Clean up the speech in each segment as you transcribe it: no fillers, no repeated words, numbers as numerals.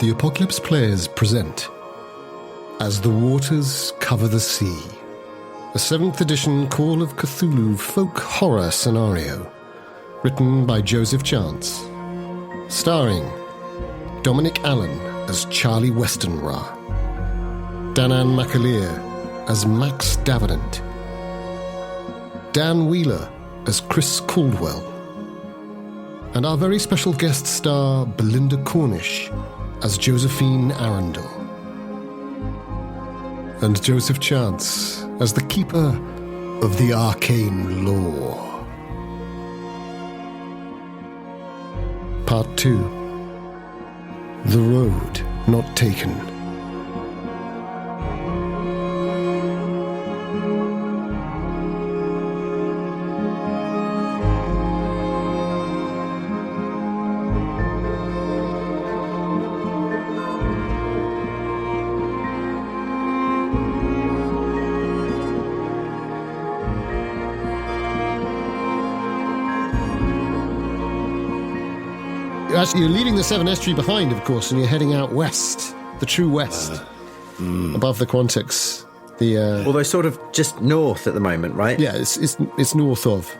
The Apocalypse Players present As the Waters Cover the Sea, a 7th edition Call of Cthulhu folk horror scenario, written by Joseph Chance, starring Dominic Allen as Charlie Westenra, Danann McAleer as Max Davenant, Dan Wheeler as Chris Caldwell, and our very special guest star Belinda Cornish as Josephine Arundel, and Joseph Chance as the keeper of the arcane lore. Part 2. The Road Not Taken. Actually, you're leaving the Severn Estuary behind, of course, and you're heading out west, the true west, above the Quantics. Although sort of just north at the moment, right? Yeah, it's north of.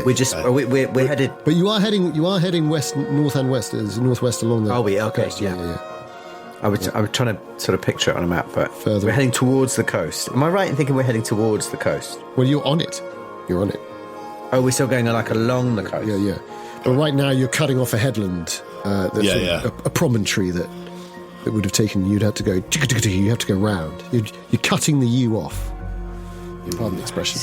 We're headed. But you are heading west, north and west, northwest along the. Oh, okay, coast. Yeah. I was trying to sort of picture it on a map, but further. We're heading towards the coast. Am I right in thinking we're heading towards the coast? Well, you're on it. You're on it. Oh, we're still going like along the coast. Yeah. But right now you're cutting off a headland, a promontory that would have taken. You'd have to go. You have to go round. You're cutting the U off. Pardon the expression.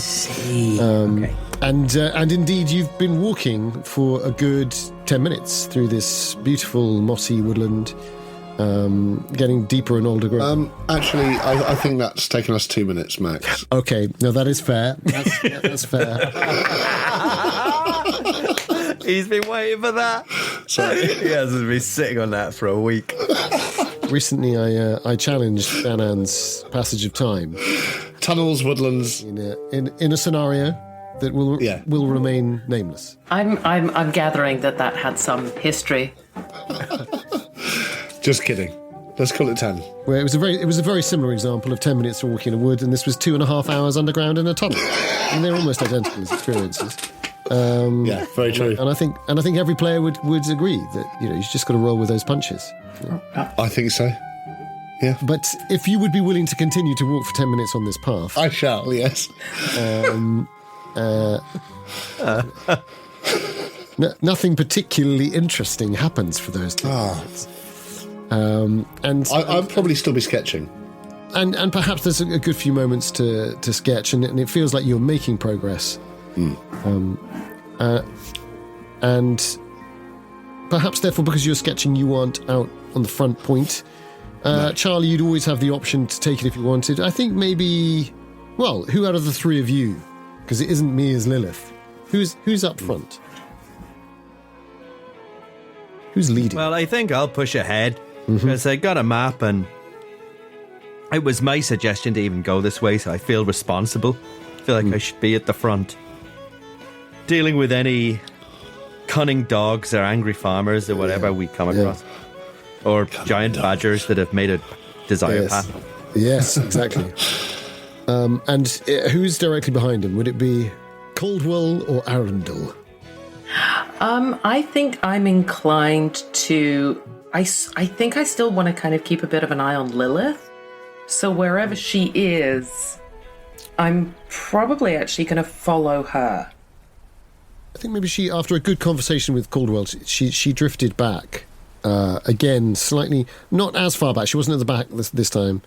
Okay. And indeed, you've been walking for a good 10 minutes through this beautiful mossy woodland, getting deeper and older growth. Actually, I think that's taken us 2 minutes, Max. Okay, no, that is fair. That's fair. He's been waiting for that. Sorry. He has been sitting on that for a week. Recently, I challenged Danann's passage of time. Tunnels, woodlands. In a scenario that will remain nameless. I'm gathering that had some history. Just kidding. Let's call it 10. Where it was a very similar example of 10 minutes walking in a wood, and this was 2.5 hours underground in a tunnel, and they're almost identical as experiences. Yeah, very true. And I think every player would agree that you've just got to roll with those punches. I think so. Yeah. But if you would be willing to continue to walk for 10 minutes on this path, I shall. Yes. Nothing particularly interesting happens for those 10 minutes. And I'll probably still be sketching. And perhaps there's a good few moments to sketch, and it feels like you're making progress. And perhaps therefore, because you're sketching, you aren't out on the front point. No. Charlie, you'd always have the option to take it if you wanted. I think maybe, well, who out of the three of you, because it isn't me as Lilith, who's up front? Who's leading? Well, I think I'll push ahead, because I got a map, and it was my suggestion to even go this way, so I feel responsible. I feel like I should be at the front, dealing with any cunning dogs or angry farmers or whatever we come across. Or giant badgers that have made a desired path. Yes, exactly. And who's directly behind him? Would it be Caldwell or Arundel? I think I'm inclined to... I think I still want to kind of keep a bit of an eye on Lilith. So wherever she is, I'm probably actually going to follow her. I think maybe she, after a good conversation with Caldwell, she drifted back. Again, slightly, not as far back. She wasn't at the back this time.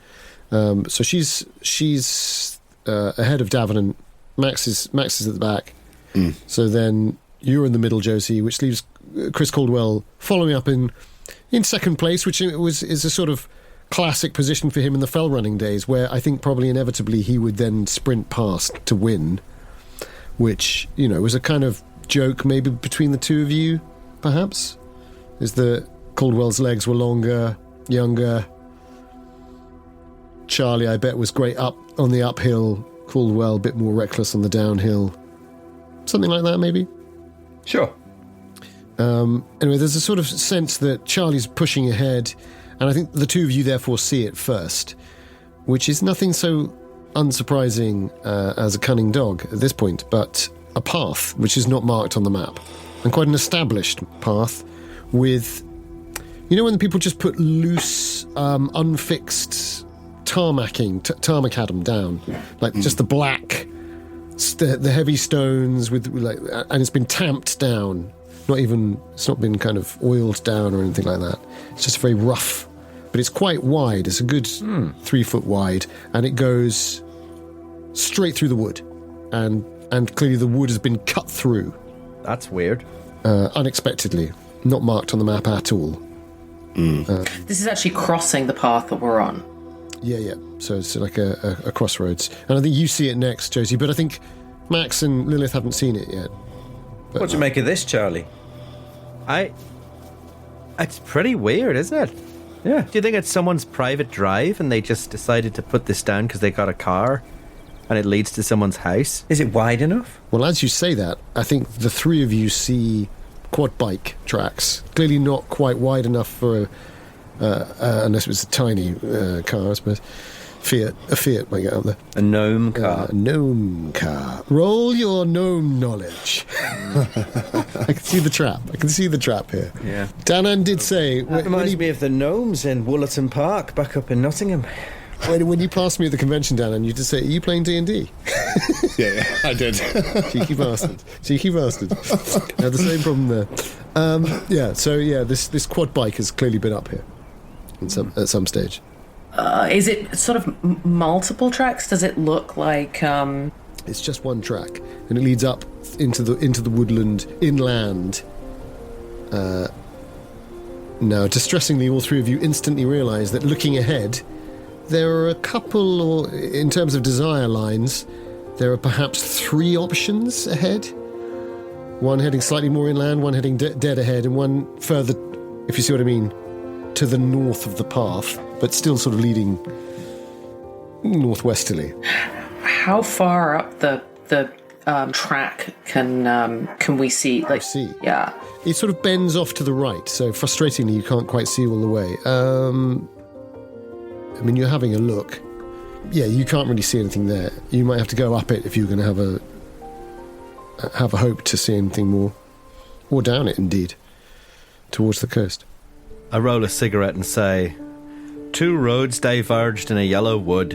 So she's ahead of Davenant. Max is at the back. So then you're in the middle, Josie, which leaves Chris Caldwell following up in second place, which is a sort of classic position for him in the fell running days, where I think probably inevitably he would then sprint past to win, which was a kind of joke maybe between the two of you, perhaps, is that Caldwell's legs were longer, younger. Charlie, I bet, was great up on the uphill. Caldwell, a bit more reckless on the downhill. Something like that, maybe? Sure. Anyway, there's a sort of sense that Charlie's pushing ahead, and I think the two of you therefore see it first, which is nothing so unsurprising as a cunning dog at this point, but a path which is not marked on the map, and quite an established path with, you know, when people just put loose, unfixed tarmac macadam down, like just the black, the heavy stones with like, and it's been tamped down. It's not been kind of oiled down or anything like that. It's just very rough, but it's quite wide. It's a good 3 foot wide, and it goes straight through the wood, and clearly the wood has been cut through. That's weird. Unexpectedly, not marked on the map at all. This is actually crossing the path that we're on. Yeah. So it's like a crossroads, and I think you see it next, Josie. But I think Max and Lilith haven't seen it yet. But What do you make of this, Charlie? It's pretty weird, isn't it? Yeah. Do you think it's someone's private drive and they just decided to put this down because they got a car and it leads to someone's house? Is it wide enough? Well, as you say that, I think the three of you see quad bike tracks. Clearly not quite wide enough for unless it was a tiny car, I suppose. A Fiat might get up there. A gnome car. A gnome car. Roll your gnome knowledge. I can see the trap here. Yeah. Danann did say... That reminds me of the gnomes in Woollerton Park back up in Nottingham. When you passed me at the convention, Danann, you just say, "Are you playing D&D?" Yeah, I did. Cheeky bastard. I had the same problem there. This quad bike has clearly been up here at some stage. Is it sort of multiple tracks? Does it look like... It's just one track, and it leads up into the woodland inland. Now, distressingly, all three of you instantly realise that looking ahead, there are a couple, or in terms of desire lines, there are perhaps 3 options ahead. One heading slightly more inland, one heading dead ahead, and one further, if you see what I mean, to the north of the path, but still sort of leading northwesterly. How far up the track can we see? Like, see? Yeah. It sort of bends off to the right, so frustratingly you can't quite see all the way. I mean, you're having a look. Yeah, you can't really see anything there. You might have to go up it if you're going to have a hope to see anything more. Or down it, indeed, towards the coast. I roll a cigarette and say, 2 roads diverged in a yellow wood,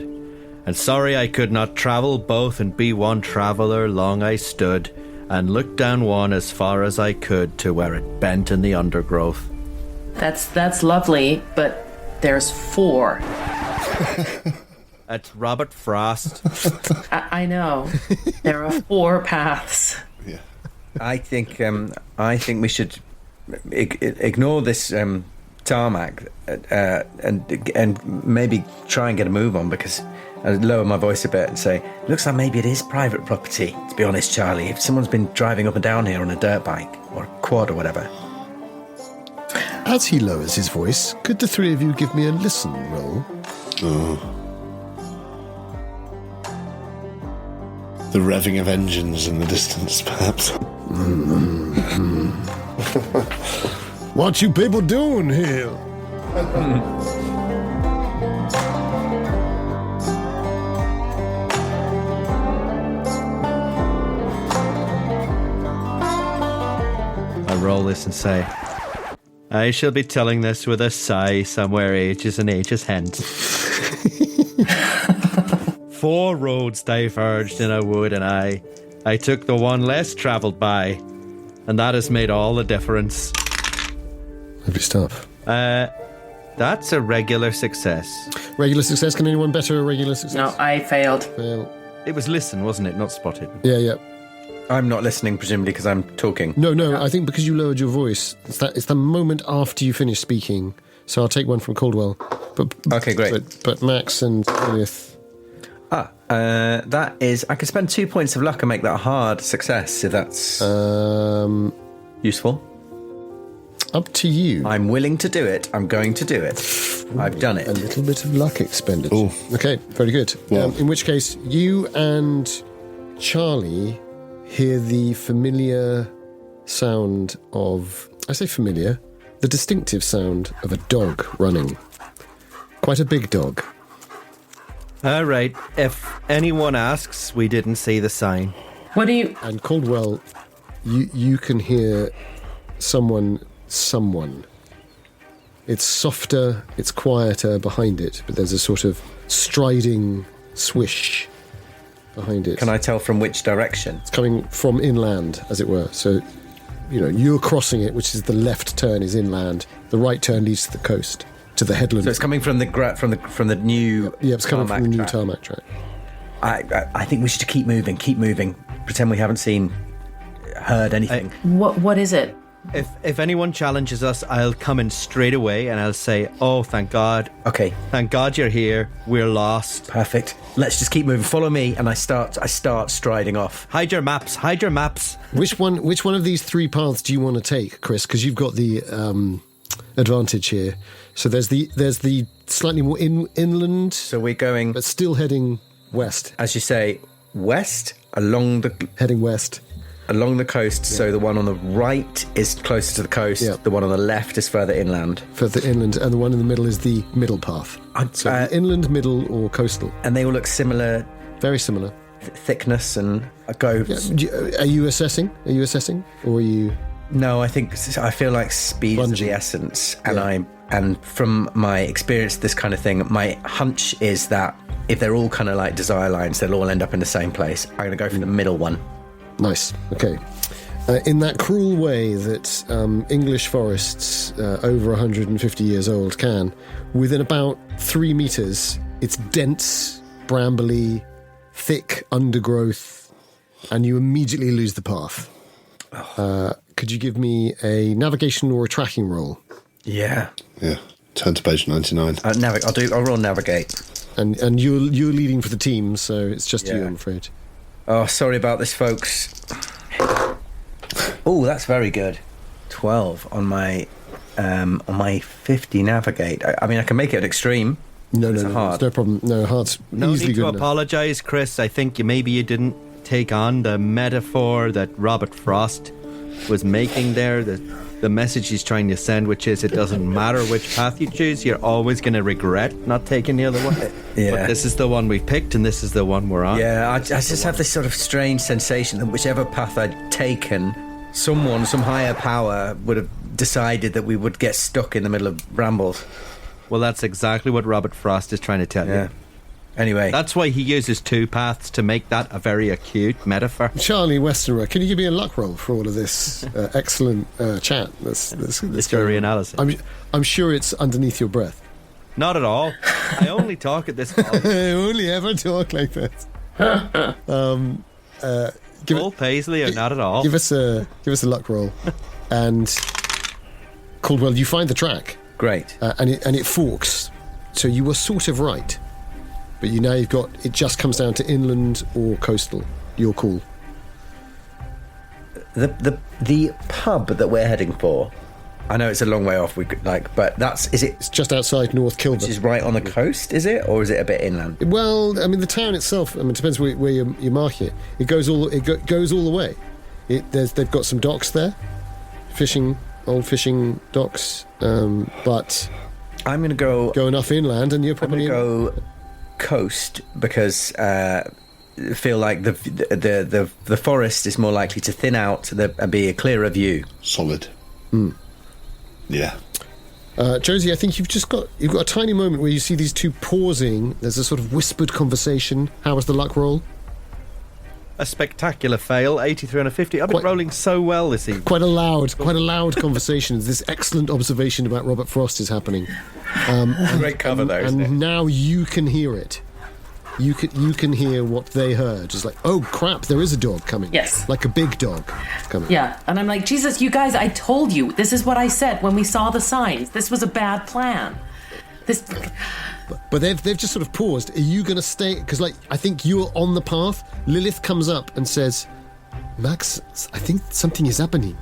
and sorry I could not travel both and be one traveller, long I stood, and looked down one as far as I could to where it bent in the undergrowth. That's lovely, but there's 4. That's Robert Frost. I know. There are 4 paths. Yeah. I think we should ignore this tarmac and maybe try and get a move on, because I lower my voice a bit and say, looks like maybe it is private property, to be honest, Charlie. If someone's been driving up and down here on a dirt bike or a quad or whatever. As he lowers his voice, could the three of you give me a listen roll? The revving of engines in the distance, perhaps. What you people doing here? I roll this and say, I shall be telling this with a sigh somewhere ages and ages hence. 4 roads diverged in a wood, and I took the one less travelled by, and that has made all the difference. Lovely stuff. That's a regular success. Regular success? Can anyone better a regular success? No, I failed. Fail. It was listen, wasn't it? Not spotted. Yeah. I'm not listening, presumably, because I'm talking. No, I think because you lowered your voice. It's the moment after you finish speaking. So I'll take one from Caldwell. Okay, great. But Max and Lilith... that is... I could spend 2 points of luck and make that a hard success, if that's useful. Up to you. I'm willing to do it. I'm going to do it. I've done it. A little bit of luck expended. Ooh. Okay, very good. Yeah. In which case, you and Charlie hear the familiar sound of I say familiar, the distinctive sound of a dog running. Quite a big dog. All right. If anyone asks, we didn't see the sign. What do you... And Caldwell, you can hear someone. It's softer, it's quieter behind it, but there's a sort of striding swish behind it. Can I tell from which direction? It's coming from inland, as it were. So, you're crossing it, which is the left turn is inland. The right turn leads to the coast, to the headland. So it's coming from the new. Yeah, it's coming from the new track. tarmac track. I think we should keep moving. Pretend we haven't heard anything. What is it? If anyone challenges us, I'll come in straight away and I'll say, "Oh, thank God! Okay, Thank God you're here. We're lost." perfect. Let's just keep moving. Follow me, and I start striding off. Hide your maps. Hide your maps. Which one of these three paths do you want to take, Chris? Because you've got the advantage here. So there's the slightly more inland, So we're going, but still heading west. as you say, west Heading west. along the coast. So the one on the right is closer to the coast. Yeah. The one on the left is further inland. Further inland, and the one in the middle is the middle path. So the inland, middle, or coastal. And they all look similar, Very similar. thickness, and I go. Are you assessing? Or are you... No, I feel like speed is Plunging. the essence, and from my experience, this kind of thing, my hunch is that if they're all kind of like desire lines, they'll all end up in the same place. I'm going to go for the middle one. Nice. Okay. In that cruel way that English forests over 150 years old can, within about 3 meters, it's dense, brambly, thick undergrowth, and you immediately lose the path. Could you give me a navigation or a tracking roll? Yeah. Yeah. Turn to page 99. I'll roll navigate. And you're leading for the team, so it's just you, Yeah. I'm afraid. Oh, sorry about this, folks. Oh, that's very good. 12 on my 50 navigate. I mean, I can make it at extreme. No, It's no, hard. it's no problem. No, hard's No easily need to good enough. apologise, Chris. I think maybe you didn't take on the metaphor that Robert Frost was making there. The message he's trying to send, which is it doesn't matter which path you choose, you're always going to regret not taking the other one. Yeah. But this is the one we picked, and this is the one we're on. Yeah, I just have this sort of strange sensation that whichever path I'd taken, some higher power would have decided that we would get stuck in the middle of brambles. Well, that's exactly what Robert Frost is trying to tell Yeah. you. Anyway. That's why he uses two paths to make that a very acute metaphor. Charlie Westenra, can you give me a luck roll for all of this excellent chat? This Story analysis. I'm sure it's underneath your breath. Not at all. I only talk at this point. I only ever talk like this. Paul Paisley or not at all. Give us a luck roll, and Caldwell, you find the track, Great. and it forks. So you were sort of right, but you've got it. Just comes down to inland or coastal. You're cool. The pub that we're heading for, I know it's a long way off, but is it It's just outside North Kilburn. which is right on the coast, is it? Or is it a bit inland? Well, I mean, the town itself. I mean, it depends where you mark it. It goes all the way. They've got some docks there, old fishing docks. But I'm going to go enough inland, and you're I'm going probably to go coast because I feel like the forest is more likely to thin out and be a clearer view. Solid. Yeah. Josie, I think you've got a tiny moment where you see these two pausing. There's a sort of whispered conversation. How was the luck roll? A spectacular fail, 83 on a 50. I've been Quite- rolling so well this evening. Quite a loud conversation. This excellent observation about Robert Frost is happening. Great cover though, isn't it? And now you can hear it. You can hear what they heard. It's like, oh crap, there is a dog coming. Yes. Like a big dog coming. Yeah, and I'm like, Jesus, you guys, I told you. This is what I said when we saw the signs. This was a bad plan. But they've just sort of paused. Are you going to stay? Because I think you're on the path. Lilith comes up and says, Max, I think something is happening.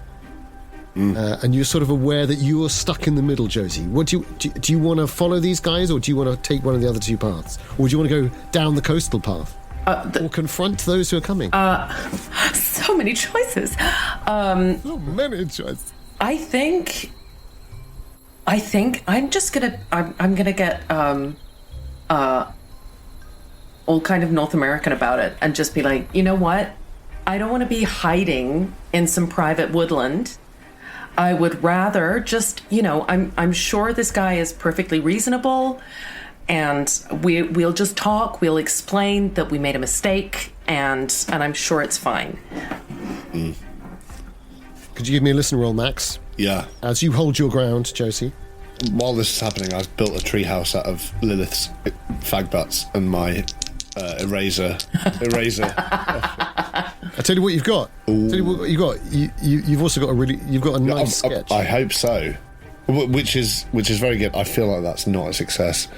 And you're sort of aware that you're stuck in the middle, Josie. What do you want to follow these guys, or do you want to take one of the other two paths, or do you want to go down the coastal path, or confront those who are coming? So many choices. So many choices. I think I'm just gonna I'm gonna get all kind of North American about it and just be like, you know what? I don't want to be hiding in some private woodland. I would rather just, I'm sure this guy is perfectly reasonable, and we'll just talk. We'll explain that we made a mistake, and I'm sure it's fine. Mm. Could you give me a listen roll, Max? Yeah. As you hold your ground, Josie. While this is happening, I've built a treehouse out of Lilith's fag butts and my eraser. I tell you what you've got. Tell you what you got. You've also got a nice sketch. I hope so. Which is very good. I feel like that's not a success.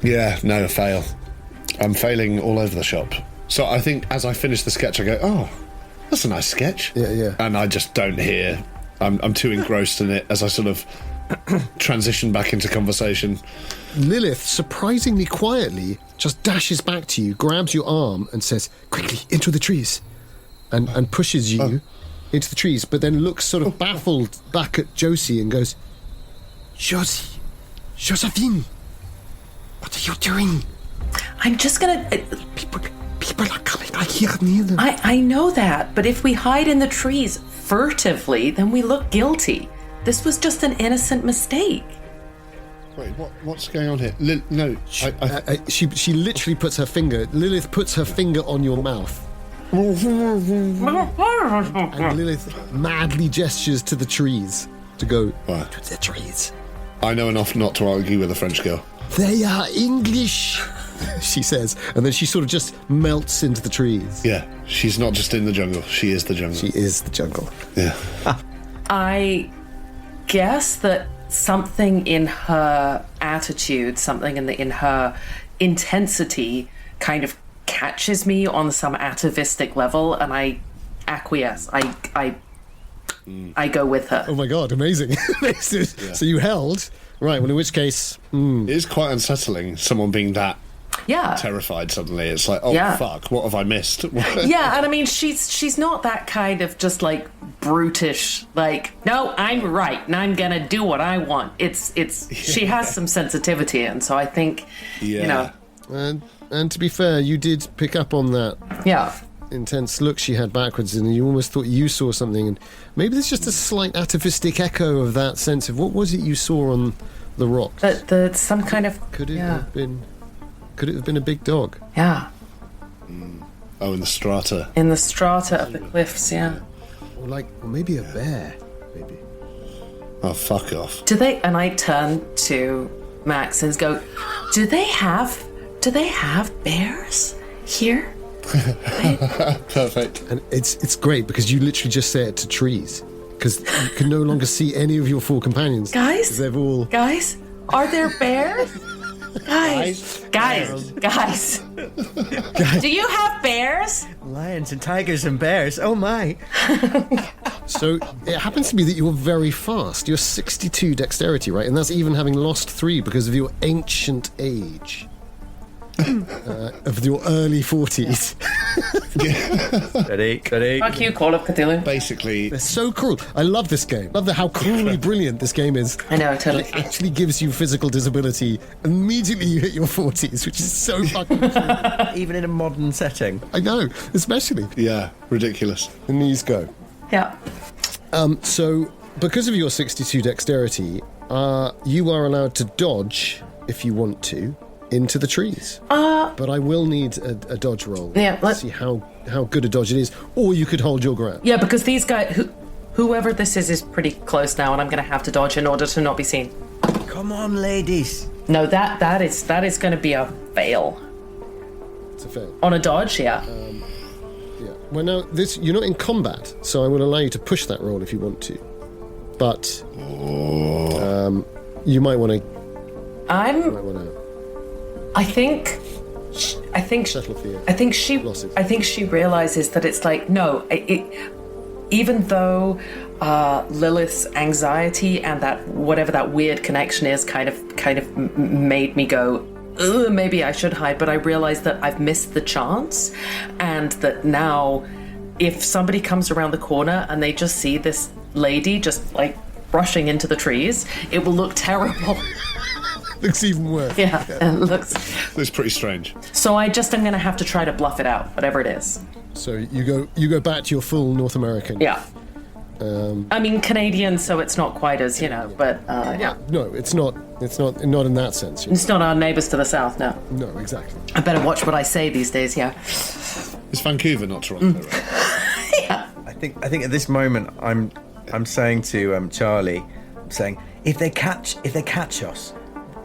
Yeah, no, a fail. I'm failing all over the shop. So I think as I finish the sketch, I go, oh, that's a nice sketch. Yeah. And I just don't hear. I'm too engrossed in it as I sort of transition back into conversation. Lilith, surprisingly quietly, just dashes back to you, grabs your arm and says, quickly, into the trees, and pushes you into the trees, but then looks sort of baffled back at Josie and goes, Josephine, what are you doing? I'm just gonna... People are coming, I hear near them. I know that, but if we hide in the trees furtively, then we look guilty. This was just an innocent mistake. Wait, what's going on here? No, she literally puts her finger... Lilith puts her finger on your mouth. And Lilith madly gestures to the trees to go to the trees. I know enough not to argue with a French girl. They are English, she says, and then she sort of just melts into the trees. Yeah, she's not just in the jungle, she is the jungle. She is the jungle. Yeah. I guess that something in her attitude, something in her intensity kind of catches me on some atavistic level, and I acquiesce. I go with her. Oh my god, amazing. So you held. Right, well in which case... It is quite unsettling, someone being that Yeah. terrified suddenly. It's like, oh fuck, what have I missed? Yeah, and I mean she's not that kind of just like brutish, like, no, I'm right and I'm gonna do what I want. She has some sensitivity, and so I think And to be fair, you did pick up on that intense look she had backwards, and you almost thought you saw something, and maybe there's just a slight atavistic echo of that sense of what was it you saw on the rocks? Some kind of... Could it have been a big dog? Yeah. Oh, in the strata. In the strata of the cliffs, yeah. Or maybe a bear, maybe. Oh, fuck off. Do they... And I turn to Max and go, do they have bears here? Perfect. And it's great because you literally just say it to trees, because you can no longer see any of your four companions. Guys, they've all... Guys, are there bears? Guys. Do you have bears? Lions and tigers and bears. Oh my. So it happens to be that you're very fast. You're 62 dexterity, right? And that's even having lost 3 because of your ancient age. Of your early 40s. Steady. Fuck you, Call of Cthulhu. Basically, They're so cruel. I love this game. Love how cruelly brilliant this game is. I know, totally. It actually gives you physical disability immediately you hit your 40s, which is so fucking true. Even in a modern setting. I know, especially. yeah, ridiculous. And these go. Yeah. So, because of your 62 dexterity, you are allowed to dodge, if you want to, into the trees. But I will need a dodge roll. Yeah, to see how good a dodge it is. Or you could hold your ground. Yeah, because these guys, whoever this is pretty close now, and I'm going to have to dodge in order to not be seen. Come on, ladies. No, that is going to be a fail. It's a fail. On a dodge, yeah. Yeah. Well, now, you're not in combat, so I will allow you to push that roll if you want to. But you might want to... I think she realizes that it's like, no, even though Lilith's anxiety and that whatever that weird connection is kind of made me go, ugh, maybe I should hide, but I realize that I've missed the chance, and that now if somebody comes around the corner and they just see this lady just like rushing into the trees, it will look terrible. Looks even worse. Yeah, it looks. It's pretty strange. So I just am going to have to try to bluff it out, whatever it is. So you go back to your full North American. Yeah. I mean Canadian, so it's not quite as but yeah. No, it's not in that sense. It's not our neighbours to the south, no. No, exactly. I better watch what I say these days. Yeah. It's Vancouver, not Toronto. Right? I think at this moment I'm saying to Charlie, I'm saying if they catch us,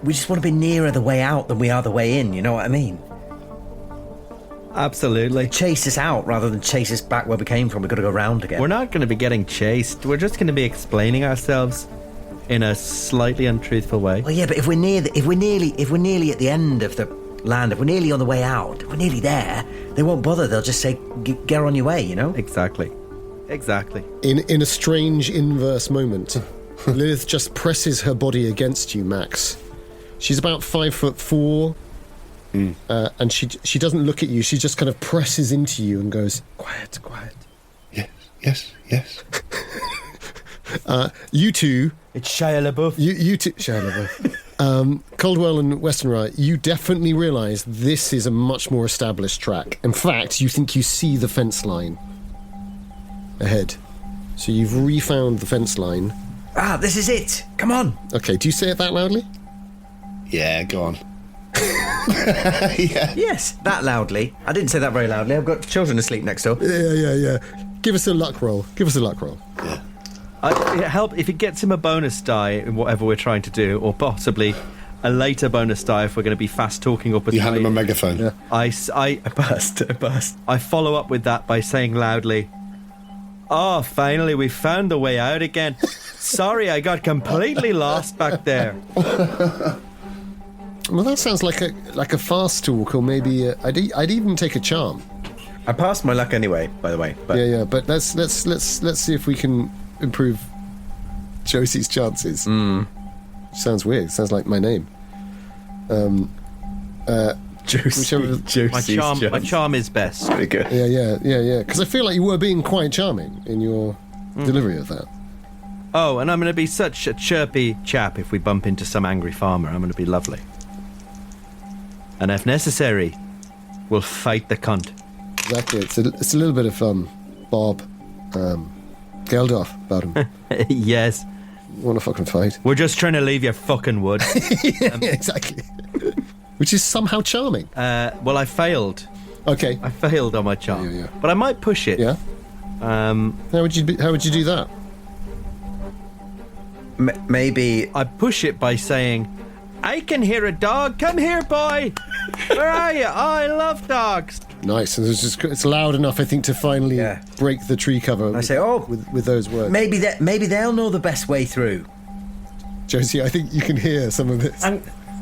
we just want to be nearer the way out than we are the way in. You know what I mean? Absolutely. Chase us out rather than chase us back where we came from. We've got to go round again. We're not going to be getting chased. We're just going to be explaining ourselves in a slightly untruthful way. Well, yeah, but if we're nearly at the end of the land, if we're nearly on the way out, if we're nearly there, they won't bother. They'll just say, "Get on your way," you know. Exactly. In a strange inverse moment, Lilith just presses her body against you, Max. She's about 5'4", and she doesn't look at you. She just kind of presses into you and goes, "Quiet." Yes. You two. It's Shia LaBeouf. You two, Shia LaBeouf. Caldwell and Westenra, you definitely realise this is a much more established track. In fact, you think you see the fence line ahead. So you've refound the fence line. Ah, this is it. Come on. Okay, do you say it that loudly? Yeah, go on. Yes, that loudly. I didn't say that very loudly. I've got children asleep next door. Yeah. Give us a luck roll. Yeah. It'd help if it gets him a bonus die in whatever we're trying to do, or possibly a later bonus die if we're going to be fast talking up. You hand him a megaphone. Yeah. I burst. I follow up with that by saying loudly, "Oh, finally we found the way out again. Sorry, I got completely lost back there." Well, that sounds like a fast talk, or maybe I'd even take a charm. I passed my luck anyway, by the way. But Yeah. But let's see if we can improve Josie's chances. Sounds weird. Sounds like my name. Josie. My charm is best. Pretty good. Yeah. Because I feel like you were being quite charming in your delivery of that. Oh, and I'm going to be such a chirpy chap if we bump into some angry farmer. I'm going to be lovely. And if necessary, we'll fight the cunt. Exactly. It's a little bit of Bob Geldof about him. Yes. Want to fucking fight? We're just trying to leave your fucking wood. Yeah, exactly. Which is somehow charming. Well, I failed. Okay. I failed on my charm. Yeah. But I might push it. Yeah. How would you do that? Maybe I push it by saying, "I can hear a dog. Come here, boy. Where are you? Oh, I love dogs." Nice. And it's loud enough, I think, to finally break the tree cover. I say, "Oh, with those words." maybe they'll know the best way through." Josie, I think you can hear some of this.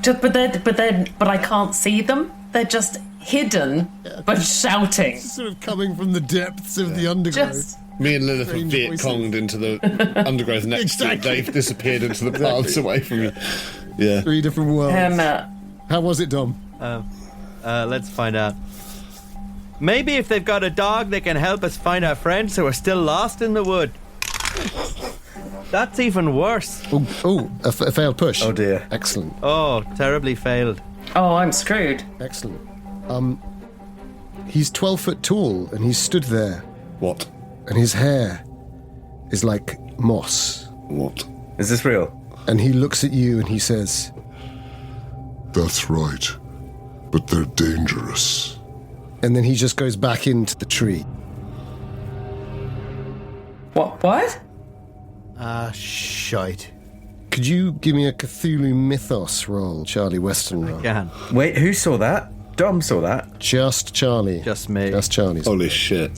But I can't see them. They're just hidden, but shouting. Sort of coming from the depths of the undergrowth. Just Me and Lilith were Strange Viet voices. Conged into the undergrowth next to it. Exactly. They've disappeared into the paths away from you. Yeah. 3 different worlds. How was it, Dom? Let's find out. Maybe if they've got a dog, they can help us find our friends who are still lost in the wood. That's even worse. A failed push. Oh dear. Excellent. Oh, terribly failed. Oh, I'm screwed. Excellent. He's 12 foot tall, and he's stood there, What? and his hair is like moss. What? Is this real? And he looks at you and he says, That's right. But they're dangerous. and then he just goes back into the tree. What? Shite. Could you give me a Cthulhu Mythos roll, Charlie Westenra? Can. Wait, who saw that? Dom saw that. Just Charlie. Just me. Just Charlie. Holy shit.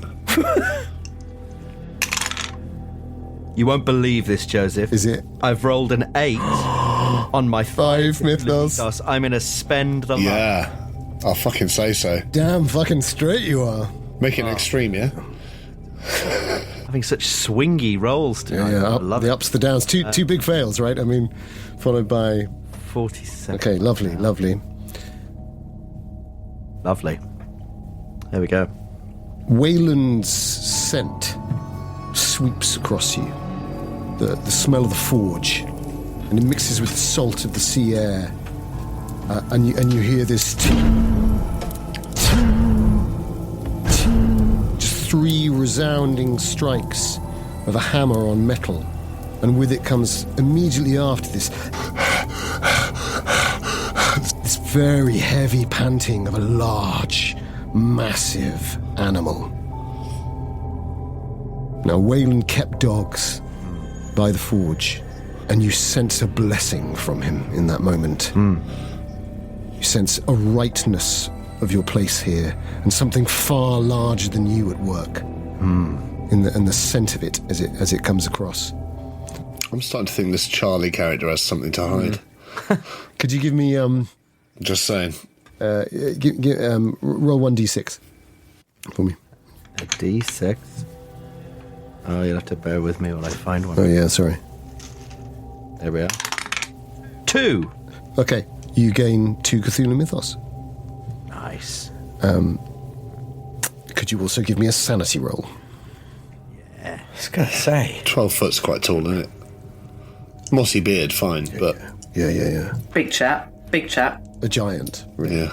You won't believe this, Joseph. Is it? I've rolled an 8 on my 5 Mythos. I'm going to spend the luck. Yeah. I'll fucking say so. Damn fucking straight you are. Make it extreme, yeah? Having such swingy rolls tonight. Yeah, I up, love the it. ups, the downs. Two big fails, right? I mean, followed by... 47. Okay, lovely. Lovely. There we go. Wayland's scent sweeps across you. the smell of the forge, and it mixes with the salt of the sea air, and you hear this just 3 resounding strikes of a hammer on metal, and with it comes immediately after this very heavy panting of a large, massive animal. Now, Wayland kept dogs by the forge, and you sense a blessing from him in that moment. You sense a rightness of your place here, and something far larger than you at work. In the scent of it as it comes across. I'm starting to think this Charlie character has something to hide. Could you give me Just saying. roll 1d6 for me? A D6. Oh, you'll have to bear with me while I find one. Oh yeah, sorry. There we are. 2. Okay, you gain 2 Cthulhu Mythos. Nice. Could you also give me a sanity roll? I was going to say. 12 foot's quite tall, isn't it? Mossy beard, fine, but... Yeah. Big chap. A giant, really. Yeah.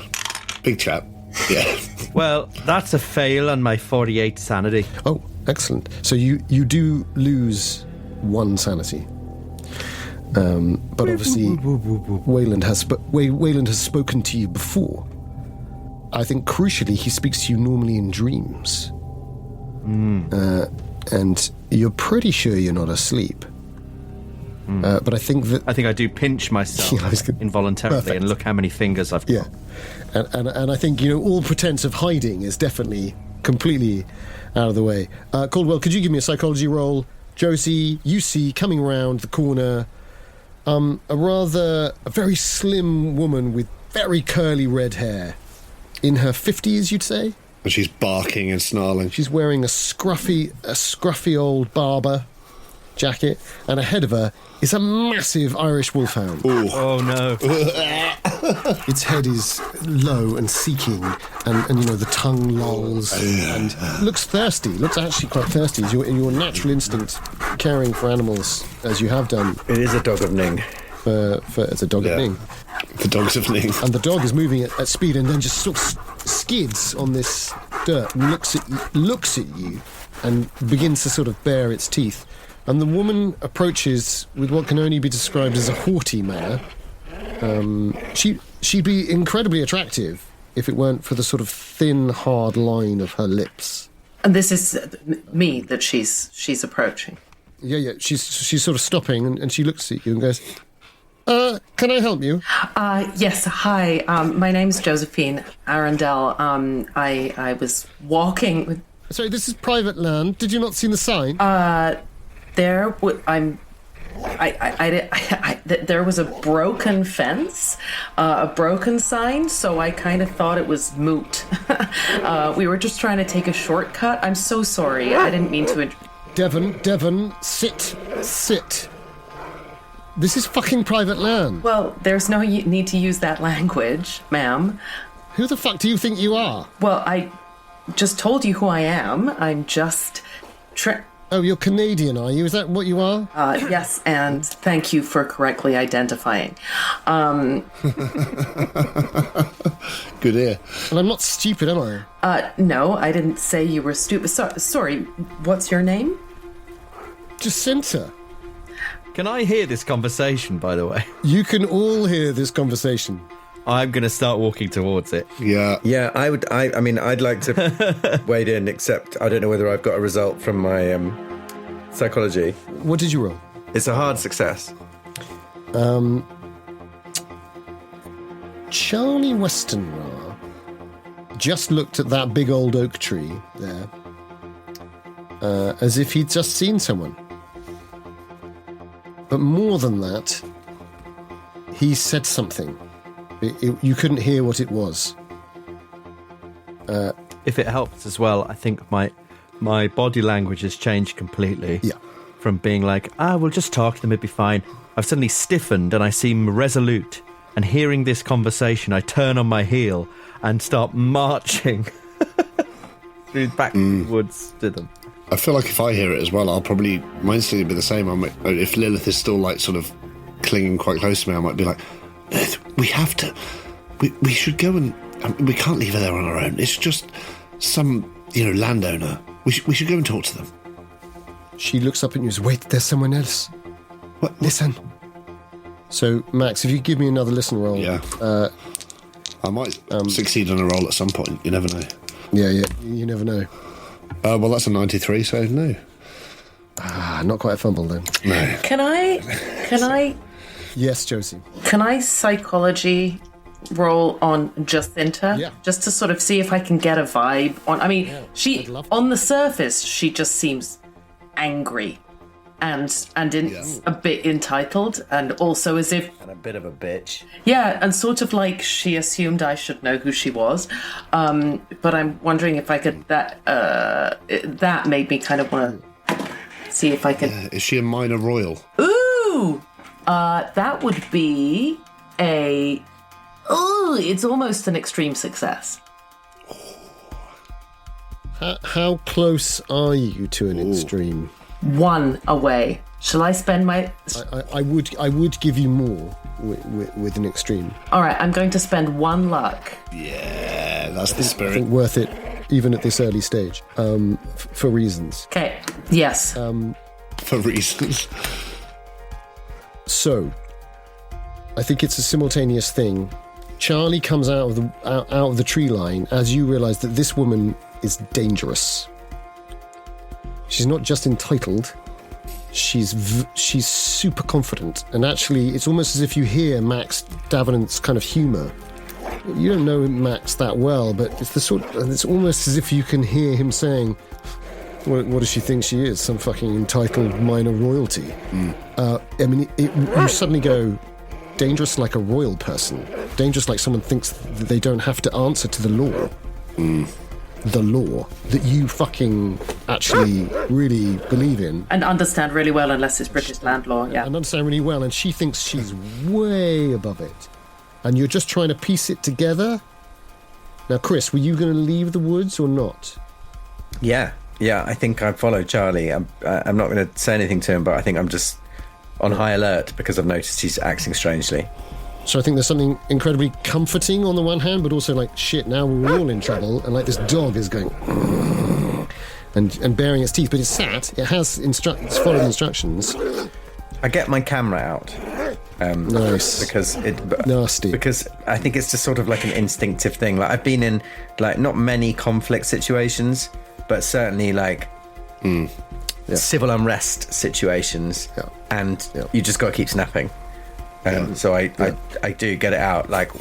Big chap. Yeah. Well, that's a fail on my 48 sanity. Oh, excellent. So you do lose 1 sanity. But obviously, Wayland has spoken to you before. I think crucially, he speaks to you normally in dreams. And you're pretty sure you're not asleep. But I think I do pinch myself Yeah, involuntarily perfect. and look how many fingers I've got. Yeah, and I think all pretense of hiding is definitely completely out of the way. Caldwell, could you give me a psychology roll? Josie, you see coming around the corner a very slim woman with very curly red hair, in her 50s, you'd say. And she's barking and snarling. She's wearing a scruffy old barber jacket, and ahead of her is a massive Irish wolfhound. Ooh. Oh no. Its head is low and seeking, and the tongue lolls, and looks thirsty. Looks actually quite thirsty. Is your natural instinct caring for animals, as you have done. It is a dog of Ning. It's a dog of Ning. The dogs of Ning. And the dog is moving at speed, and then just sort of skids on this dirt, and looks at you, and begins to sort of bare its teeth. And the woman approaches with what can only be described as a haughty manner. She'd be incredibly attractive if it weren't for the sort of thin, hard line of her lips. And this is me that she's approaching. Yeah. She's sort of stopping, and she looks at you and goes, can I help you? Yes, hi. My name's Josephine Arundel. I was walking with... Sorry, this is private land. Did you not see the sign? There was a broken fence, a broken sign, so I kind of thought it was moot. We were just trying to take a shortcut. I'm so sorry. I didn't mean to... Devon, sit. This is fucking private land. Well, there's no need to use that language, ma'am. Who the fuck do you think you are? Well, I just told you who I am. I'm just... Oh, you're Canadian, are you? Is that what you are? Yes, and thank you for correctly identifying. Good ear. And I'm not stupid, am I? No, I didn't say you were stupid. Sorry, what's your name? Jacinta. Can I hear this conversation, by the way? You can all hear this conversation. I'm going to start walking towards it. Yeah. Yeah, I'd like to wade in, except I don't know whether I've got a result from my psychology. What did you roll? It's a hard success. Charlie Westenra just looked at that big old oak tree there as if he'd just seen someone. But more than that, he said something. You couldn't hear what it was. If it helps as well, I think my body language has changed completely. Yeah. From being like, we'll just talk to them, it'd be fine. I've suddenly stiffened and I seem resolute. And hearing this conversation, I turn on my heel and start marching back to the woods to them. I feel like if I hear it as well, my instinct would be the same. If Lilith is still like sort of clinging quite close to me, I might be like, Lilith, we have to, we should go and, we can't leave her there on our own. It's just some, landowner. We should go and talk to them. She looks up at you and says, wait, there's someone else. What? Listen. So, Max, if you give me another listen roll. Yeah. I might succeed on a roll at some point. You never know. Yeah, you never know. Well, that's a 93, so no. Not quite a fumble then. No. Can I Yes, Josie. Can I psychology roll on Jacinta? Yeah. Just to sort of see if I can get a vibe on. I mean, I'd love to. on the surface, she just seems angry and a bit entitled, and also as if, And a bit of a bitch. yeah, and sort of like she assumed I should know who she was. But I'm wondering if I could, that made me kind of want to see if I could. Is she a minor royal? Ooh! That would be it's almost an extreme success. How close are you to an extreme? 1 away. Shall I spend my... I would give you more with an extreme. All right, I'm going to spend 1 luck. Yeah, that's the I spirit. think worth it, even at this early stage, for reasons. Okay, yes. For reasons. So, I think it's a simultaneous thing. Charlie comes out of the tree line as you realise that this woman is dangerous. She's not just entitled. She's super confident, and actually, it's almost as if you hear Max Davenant's kind of humour. You don't know Max that well, but it's almost as if you can hear him saying, "What does she think she is? Some fucking entitled minor royalty?" You suddenly go, dangerous like a royal person, dangerous like someone thinks that they don't have to answer to the law. The law that you fucking actually really believe in And understand really well, unless it's British land law, yeah. and understand really well, and she thinks she's way above it, and you're just trying to piece it together. Now, Chris, were you going to leave the woods or not? Yeah, I think I followed Charlie. I'm not going to say anything to him, but I think I'm just on high alert because I've noticed he's acting strangely. So I think there's something incredibly comforting on the one hand, but also like, shit, now we're all in trouble, and like this dog is going and baring its teeth, but it's sat, it has it's followed instructions. I get my camera out. Nice. Because Nasty. Because I think it's just sort of like an instinctive thing. Like, I've been in like not many conflict situations, but certainly like civil unrest situations, and you just got to keep snapping. So I do get it out, like,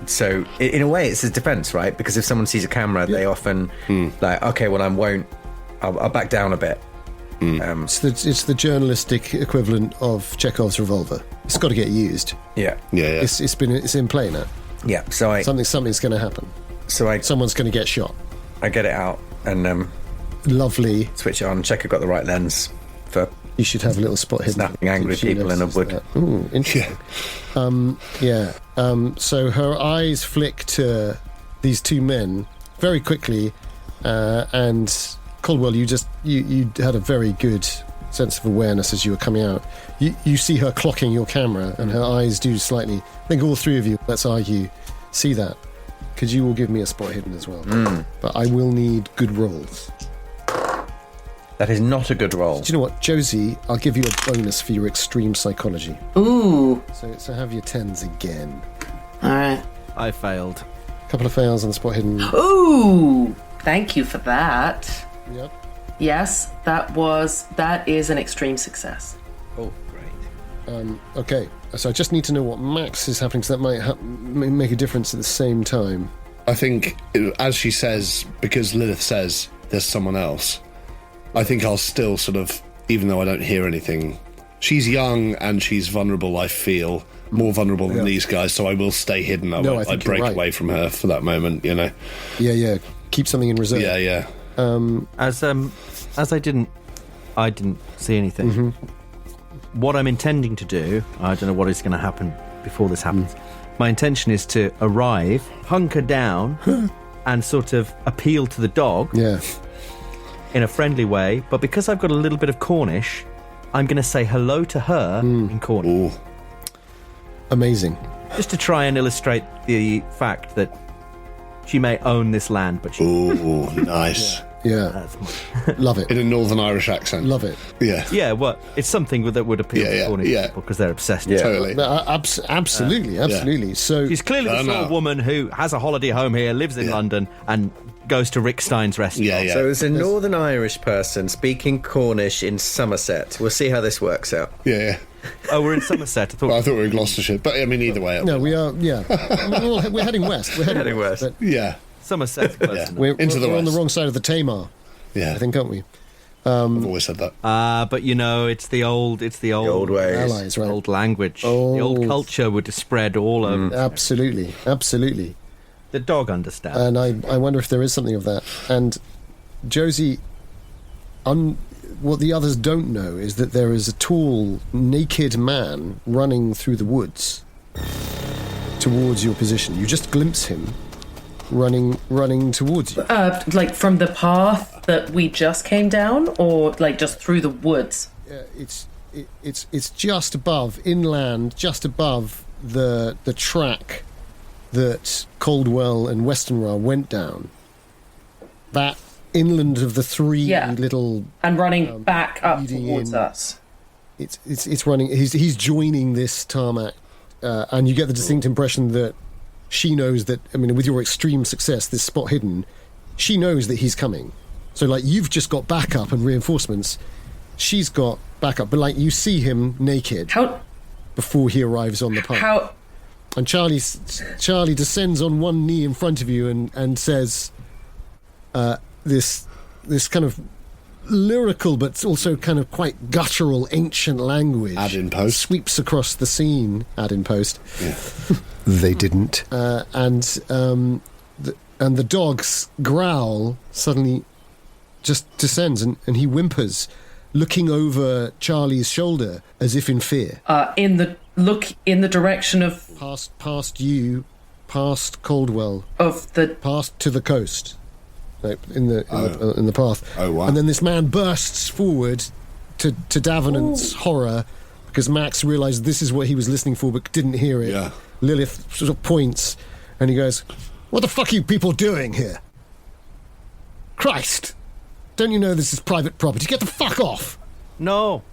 so in a way it's a defense, right? Because if someone sees a camera, they often like, okay, well, I'll back down a bit. It's the journalistic equivalent of Chekhov's revolver. It's got to get used. Yeah. It's in play now. Yeah. So something's going to happen. So someone's going to get shot. I get it out and lovely. Switch it on, check I've got the right lens for. You should have a little spot hidden. Snapping angry people in a wood. Ooh, interesting. So her eyes flick to these two men very quickly, and Caldwell, you had a very good sense of awareness as you were coming out. You see her clocking your camera, and her eyes do slightly. I think all three of you, let's argue, see that. Could you all give me a spot hidden as well? But I will need good rolls. That is not a good roll. Do you know what, Josie? I'll give you a bonus for your extreme psychology. Ooh. So have your 10s again. All right. I failed. A couple of fails on the spot hidden. Ooh. Thank you for that. Yep. Yes, that is an extreme success. Oh, great. Okay, so I just need to know what max is happening, so that might make a difference at the same time. I think, as she says, because Lilith says there's someone else, I think I'll still sort of, even though I don't hear anything, she's young and she's vulnerable, I feel, more vulnerable than these guys, so I will stay hidden. I break away from her for that moment, Yeah, keep something in reserve. Yeah. As I didn't see anything. What I'm intending to do, I don't know what is going to happen before this happens. My intention is to arrive, hunker down, and sort of appeal to the dog. Yeah. in a friendly way, but because I've got a little bit of Cornish, I'm going to say hello to her in Cornish. Ooh. Amazing. Just to try and illustrate the fact that she may own this land, but she... Ooh, nice. Yeah. Love it. In a Northern Irish accent. Love it. Yeah. Yeah, well, it's something that would appeal to Cornish people because they're obsessed with it. Totally. Absolutely. So She's clearly the sort of woman who has a holiday home here, lives in London, and goes to Rick Stein's restaurant. Yeah. So it's a Northern Irish person speaking Cornish in Somerset. We'll see how this works out. Yeah. Oh, we're in Somerset. I thought I thought we were in Gloucestershire, but I mean, either way. no, we are. Yeah, we're heading west. We're heading west. But Yeah. Somerset's close enough. we're Into the on the west. wrong side of the Tamar, Yeah. I think, aren't we? I've always said that. But you know, it's the old old ways. Allies, right? old language. The old culture would spread all over. Absolutely. The dog understands. And I wonder if there is something of that. And Josie, what the others don't know is that there is a tall, naked man running through the woods towards your position. You just glimpse him running towards you. Like from the path that we just came down, or like just through the woods? It's just above inland, just above the track that Caldwell and Westenra went down. That inland of the three little and running back up leading towards in. us. It's running. He's joining this tarmac, and you get the distinct impression that she knows that. I mean, with your extreme success, this spot hidden, she knows that he's coming. So, like, you've just got backup and reinforcements. She's got backup, but like you see him naked before he arrives on the path. And Charlie descends on one knee in front of you and says, this kind of lyrical but also kind of quite guttural ancient language Add in post. sweeps across the scene. Add in post. Yeah. They didn't. And the dog's growl suddenly just descends and he whimpers, looking over Charlie's shoulder as if in fear. In the direction of Past you, past Caldwell, past to the coast. Like in the path. Oh, wow. And then this man bursts forward to Davenant's horror, because Max realised this is what he was listening for but didn't hear it. Yeah. Lilith sort of points and he goes, "What the fuck are you people doing here? Christ! Don't you know this is private property? Get the fuck off!" No.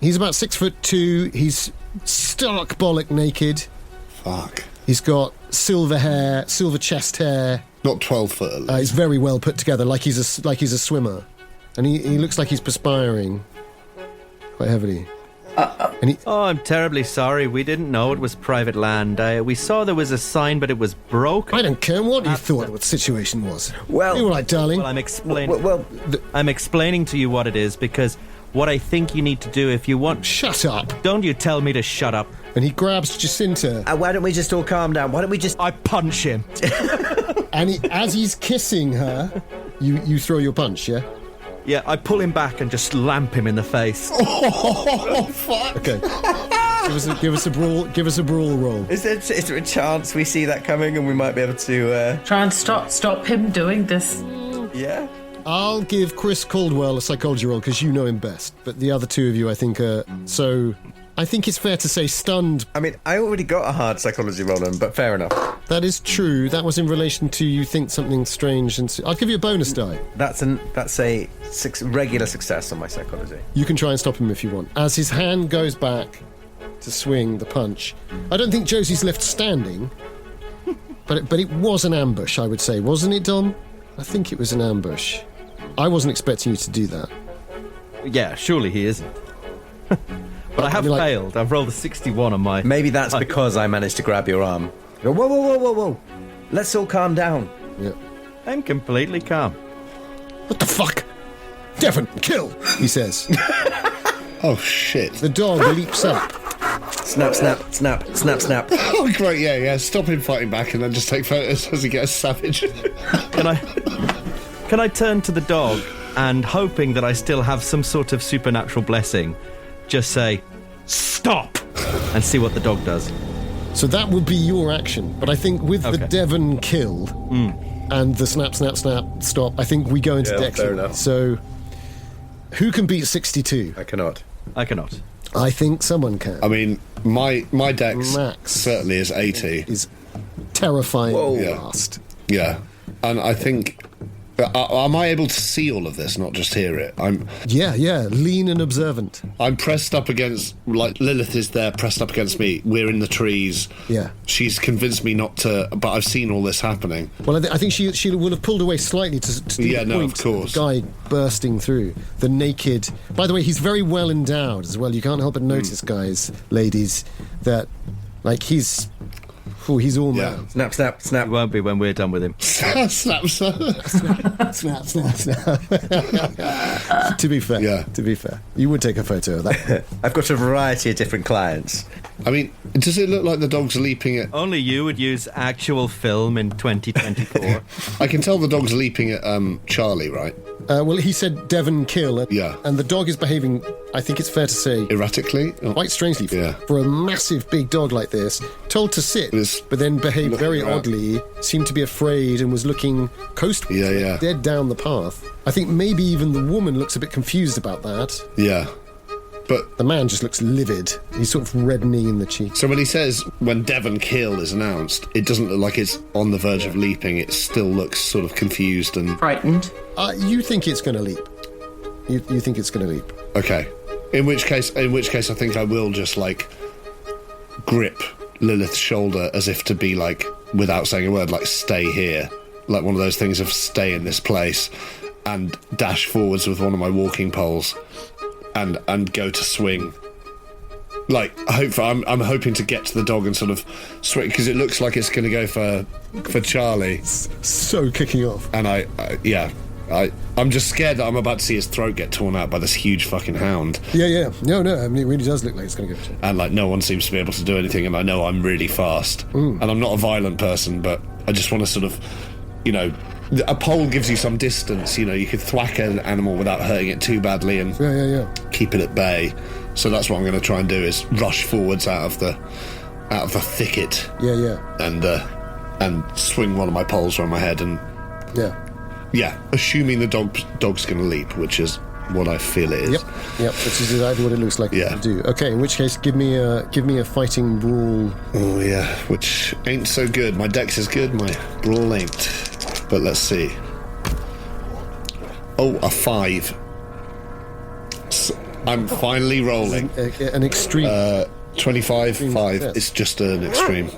He's about 6'2". He's stark bollock naked. Fuck. He's got silver hair, silver chest hair. Not 12 foot at least. He's very well put together, like he's a swimmer, and he looks like he's perspiring quite heavily. Oh, I'm terribly sorry. We didn't know it was private land. We saw there was a sign, but it was broken. I don't care what you thought what the situation was. Well- you all right, darling? Well, I'm explaining. Well, I'm explaining to you what it is, because what I think you need to do if you want... Shut up! Don't you tell me to shut up. And he grabs Jacinta, why don't we just all calm down? Why don't we just... I punch him. and as he's kissing her, you throw your punch, yeah? Yeah, I pull him back and just lamp him in the face. Oh, fuck. Okay. Give us a brawl roll. Is there a chance we see that coming and we might be able to... try and stop him doing this. Yeah? I'll give Chris Caldwell a psychology roll because you know him best, but the other two of you, I think, are so. I think it's fair to say stunned. I mean, I already got a hard psychology roll on, but fair enough. That is true. That was in relation to you think something strange, and I'll give you a bonus die. That's a regular success on my psychology. You can try and stop him if you want. As his hand goes back to swing the punch, I don't think Josie's left standing, but it was an ambush, I would say, wasn't it, Dom? I think it was an ambush. I wasn't expecting you to do that. Yeah, surely he isn't. But I have failed. I've rolled a 61 on my... Maybe that's because I managed to grab your arm. Go, whoa. Let's all calm down. Yeah. I'm completely calm. What the fuck? Devon, kill, he says. Oh, shit. The dog leaps up. Snap. Oh, great, yeah. Stop him fighting back and then just take photos as he gets savage. Can I turn to the dog and, hoping that I still have some sort of supernatural blessing, just say, "Stop!" and see what the dog does? So that would be your action. But I think with the Devon kill and the snap, stop, I think we go into Dexter. fair enough. So Who can beat 62? I cannot. I cannot. I think someone can. I mean, my dex Max certainly is 80. Is terrifying Yeah. fast. Yeah. And I think... am I able to see all of this, not just hear it? Yeah, lean and observant. I'm pressed up against... Like, Lilith is there pressed up against me. We're in the trees. Yeah. She's convinced me not to... But I've seen all this happening. Well, I think she would have pulled away slightly to the Yeah, no, point of course. of the guy bursting through. The naked... By the way, he's very well endowed as well. You can't help but notice, guys, ladies, that, like, he's all Yeah. man. Snap, snap, snap. It won't be when we're done with him. Snap, snap. Snap. To be fair. Yeah. To be fair. You would take a photo of that. I've got a variety of different clients. I mean, does it look like the dog's leaping at... Only you would use actual film in 2024. I can tell the dog's leaping at Charlie, right? Well, he said Devon kill. Yeah. And the dog is behaving, I think it's fair to say, Erratically? Oh. quite strangely Yeah. for a massive big dog like this, told to sit, Was but then behaved looking very around. oddly, seemed to be afraid and was looking coastward, Yeah. dead down the path. I think maybe even the woman looks a bit confused about that. Yeah. But... The man just looks livid. He's sort of reddening in the cheeks. So when he says, when Devon kill is announced, it doesn't look like it's on the verge of leaping. It still looks sort of confused and... Frightened. You think it's going to leap. You think it's going to leap. Okay. In which case, I think I will just, like, grip Lilith's shoulder as if to be, like, without saying a word, like, stay here. Like one of those things of stay in this place, and dash forwards with one of my walking poles and go to swing. Like, I'm hoping to get to the dog and sort of swing, because it looks like it's going to go for Charlie. So kicking off. And I'm just scared that I'm about to see his throat get torn out by this huge fucking hound. Yeah. No, I mean, it really does look like it's going to go for And, like, no one seems to be able to do anything, and I know I'm really fast. And I'm not a violent person, but I just want to sort of, you know... A pole gives you some distance, you know, you could thwack an animal without hurting it too badly and Yeah. keep it at bay. So that's what I'm going to try and do, is rush forwards out of the thicket Yeah. and swing one of my poles around my head and... Yeah, assuming the dog's going to leap, which is what I feel it is. Yep, which is exactly what it looks like Yeah. to do. Okay, in which case, give me a fighting brawl. Oh, yeah, which ain't so good. My dex is good, my brawl ain't. But let's see. Oh, a 5. So I'm finally rolling. An extreme. 25, 5. Yes. It's just an extreme.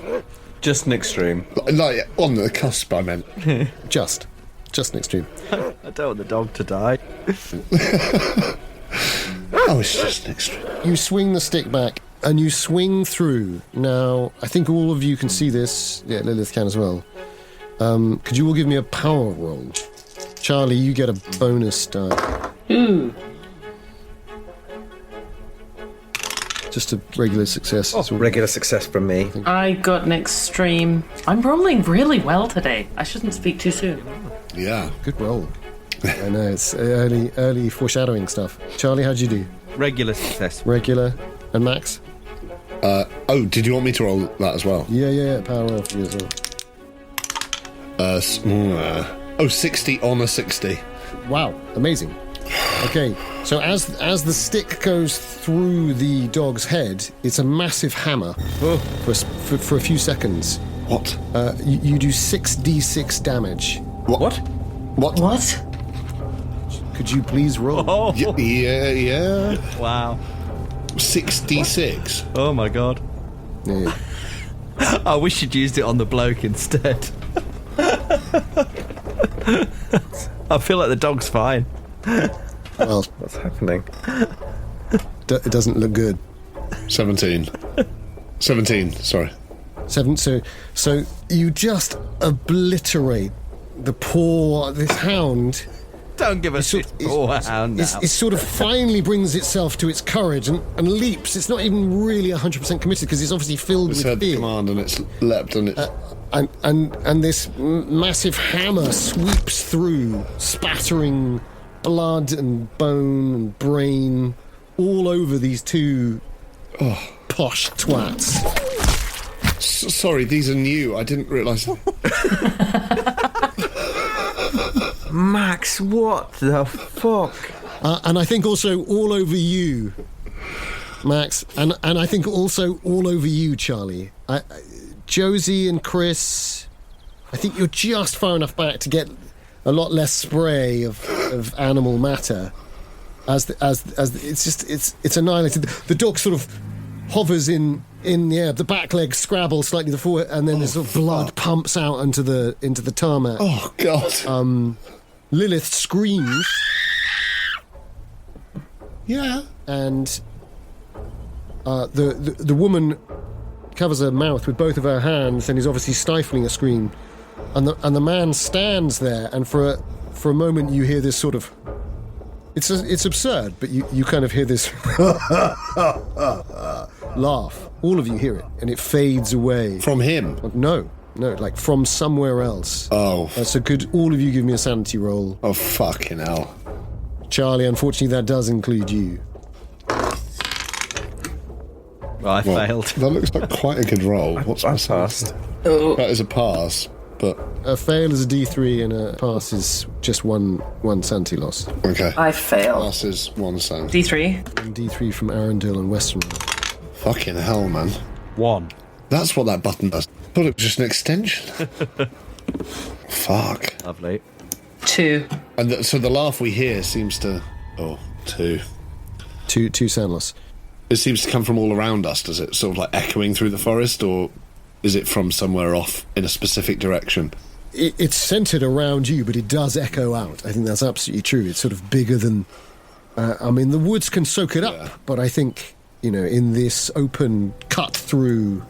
Just an extreme. Like, on the cusp, I meant. Just an extreme. I don't want the dog to die. Oh, it's just an extreme. You swing the stick back and you swing through. Now, I think all of you can see this. Yeah, Lilith can as well. Could you all give me a power roll? Charlie, you get a bonus die. Ooh. Just a regular success. It's all- Regular success from me. I got an extreme. I'm rolling really well today. I shouldn't speak too soon. Yeah. Good roll. I know, it's early foreshadowing stuff. Charlie, how'd you do? Regular success. Regular. And Max? Oh, did you want me to roll that as well? Yeah, power roll for you as well. 60 on a 60. Wow, amazing. Okay, so as the stick goes through the dog's head, it's a massive hammer for a few seconds. What? You do 6d6 damage. What? What? Could you please roll? Oh, Yeah. wow. 66. Oh, my God. Yeah. I wish you'd used it on the bloke instead. I feel like the dog's fine. Well, What's happening? it doesn't look good. 17. 17, sorry. 7. So you just obliterate this hound. Don't give us this poor hound now. It sort of finally brings itself to its courage and leaps. It's not even really 100% committed because it's obviously filled It's with heard the fear. command and it's leapt and it's... And this massive hammer sweeps through, spattering blood and bone and brain all over these two posh twats. Sorry, these are new. I didn't realise... Max, what the fuck? And I think also all over you, Max, and I think also all over you, Charlie. Josie and Chris, I think you're just far enough back to get a lot less spray of animal matter. As it's annihilated. The dog sort of hovers in the air. The back legs scrabble slightly the forward, and then this sort of blood pumps out into the tarmac. Oh God! Lilith screams. Yeah. And the woman covers her mouth with both of her hands and is obviously stifling a scream. And the man stands there, and for a moment you hear this sort of. It's absurd, but you kind of hear this laugh. All of you hear it, and it fades away. From him? No, like from somewhere else. Oh. So could all of you give me a sanity roll? Oh, fucking hell. Charlie, unfortunately, that does include you. Well, I failed. That looks like quite a good roll. What's my passed. That is a pass, but... A fail is a D3 and a pass is just one sanity loss. Okay. I failed. Pass is 1 cent. D3. And D3 from Arundel and Westenra. Fucking hell, man. 1. That's what that button does. I thought it was just an extension. Fuck. Lovely. 2. And so the laugh we hear seems to... Oh, 2. Two sound loss. It seems to come from all around us, does it? Sort of like echoing through the forest, or is it from somewhere off in a specific direction? It's centered around you, but it does echo out. I think that's absolutely true. It's sort of bigger than... the woods can soak it up, Yeah. but I think, in this open, cut-through,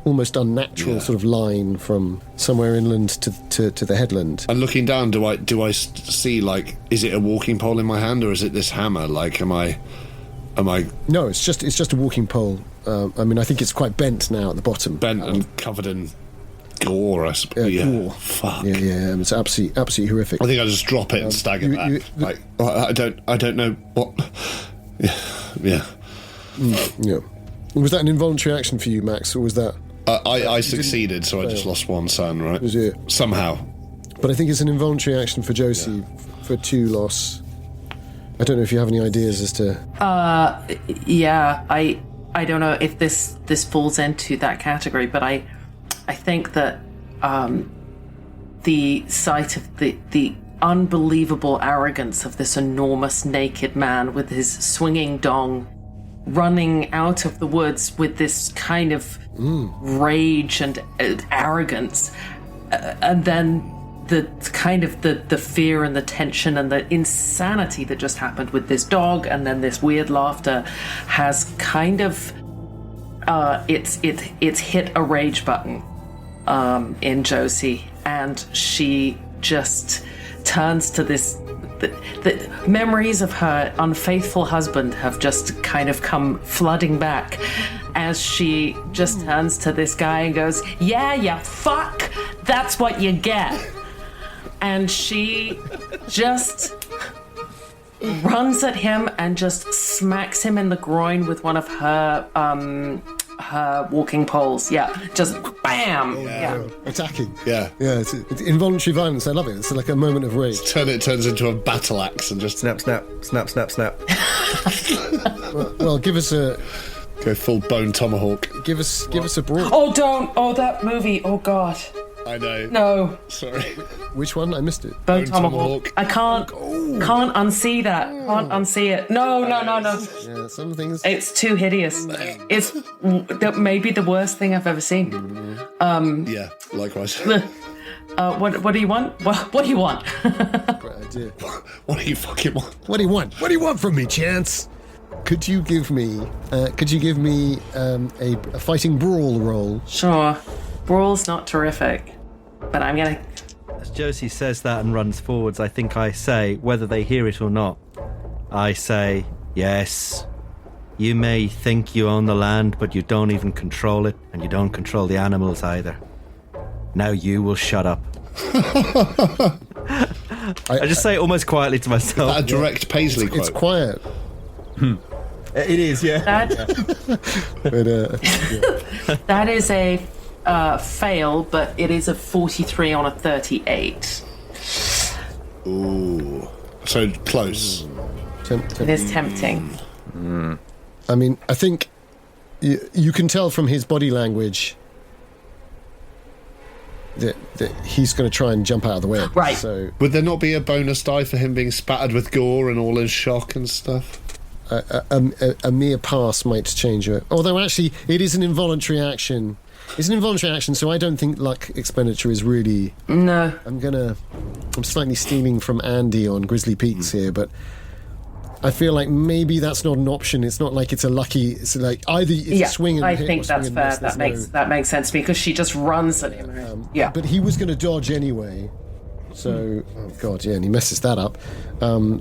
almost unnatural sort of line from somewhere inland to the headland. And looking down, do I see, like, is it a walking pole in my hand, or is it this hammer? Like, am I... No, it's just a walking pole. I think it's quite bent now at the bottom. bent and covered in gore, I suppose. Gore. Fuck. Yeah, it's absolutely horrific. I think I just drop it and stagger back. I don't know what... Yeah. Yeah. Was that an involuntary action for you, Max, or was that... I succeeded, so I just lost 1 son, right? Was it? Somehow. But I think it's an involuntary action for Josie for 2 loss. I don't know if you have any ideas as to... Yeah, I don't know if this falls into that category, but I think that the sight of the unbelievable arrogance of this enormous naked man with his swinging dong running out of the woods with this kind of rage and arrogance, and then the kind of the fear and the tension and the insanity that just happened with this dog, and then this weird laughter has kind of it's hit a rage button in Josie, and she just turns to this. The memories of her unfaithful husband have just kind of come flooding back as she just turns to this guy and goes, "Yeah, you fuck, that's what you get." And she just runs at him and just smacks him in the groin with one of her walking poles. Yeah, just bam. Yeah. Attacking. Yeah. Yeah, it's involuntary violence. I love it. It's like a moment of rage. It turns into a battle axe and just... Snap, snap, snap, snap, snap. Well, give us a... Go full bone tomahawk. Give us a brawl. Oh, don't. Oh, that movie. Oh, God. I know. No. Sorry. Which one? I missed it. Bone Tomahawk. Tomahawk. I can't unsee that. Can't unsee it. No. Yeah, some things... It's too hideous. It's maybe the worst thing I've ever seen. Yeah, likewise. What do you want? What do you want? Great idea. What do you fucking want? What do you want? What do you want from me, Chance? Could you give me a fighting brawl roll? Sure. Brawl's not terrific, but I'm gonna... As Josie says that and runs forwards, I think I say, whether they hear it or not, I say, yes, you may think you own the land, but you don't even control it, and you don't control the animals either. Now you will shut up. I just say it almost quietly to myself. A direct Paisley quote. It's quiet. It is, yeah. That is a fail, but it is a 43 on a 38. Ooh. So close. It is tempting. I mean, I think you can tell from his body language that he's going to try and jump out of the way. Right. So Would there not be a bonus die for him being spattered with gore and all in shock and stuff? a mere pass might change it. Although actually, it is an involuntary action. It's an involuntary action, so I don't think luck expenditure is really... No. I'm slightly stealing from Andy on Grizzly Peaks here, but I feel like maybe that's not an option. It's not like it's a lucky... It's like either it's a swing and I hit think or swing that's and fair. miss. That makes sense to me because she just runs at him. But he was going to dodge anyway. So, oh god, yeah, and he messes that up.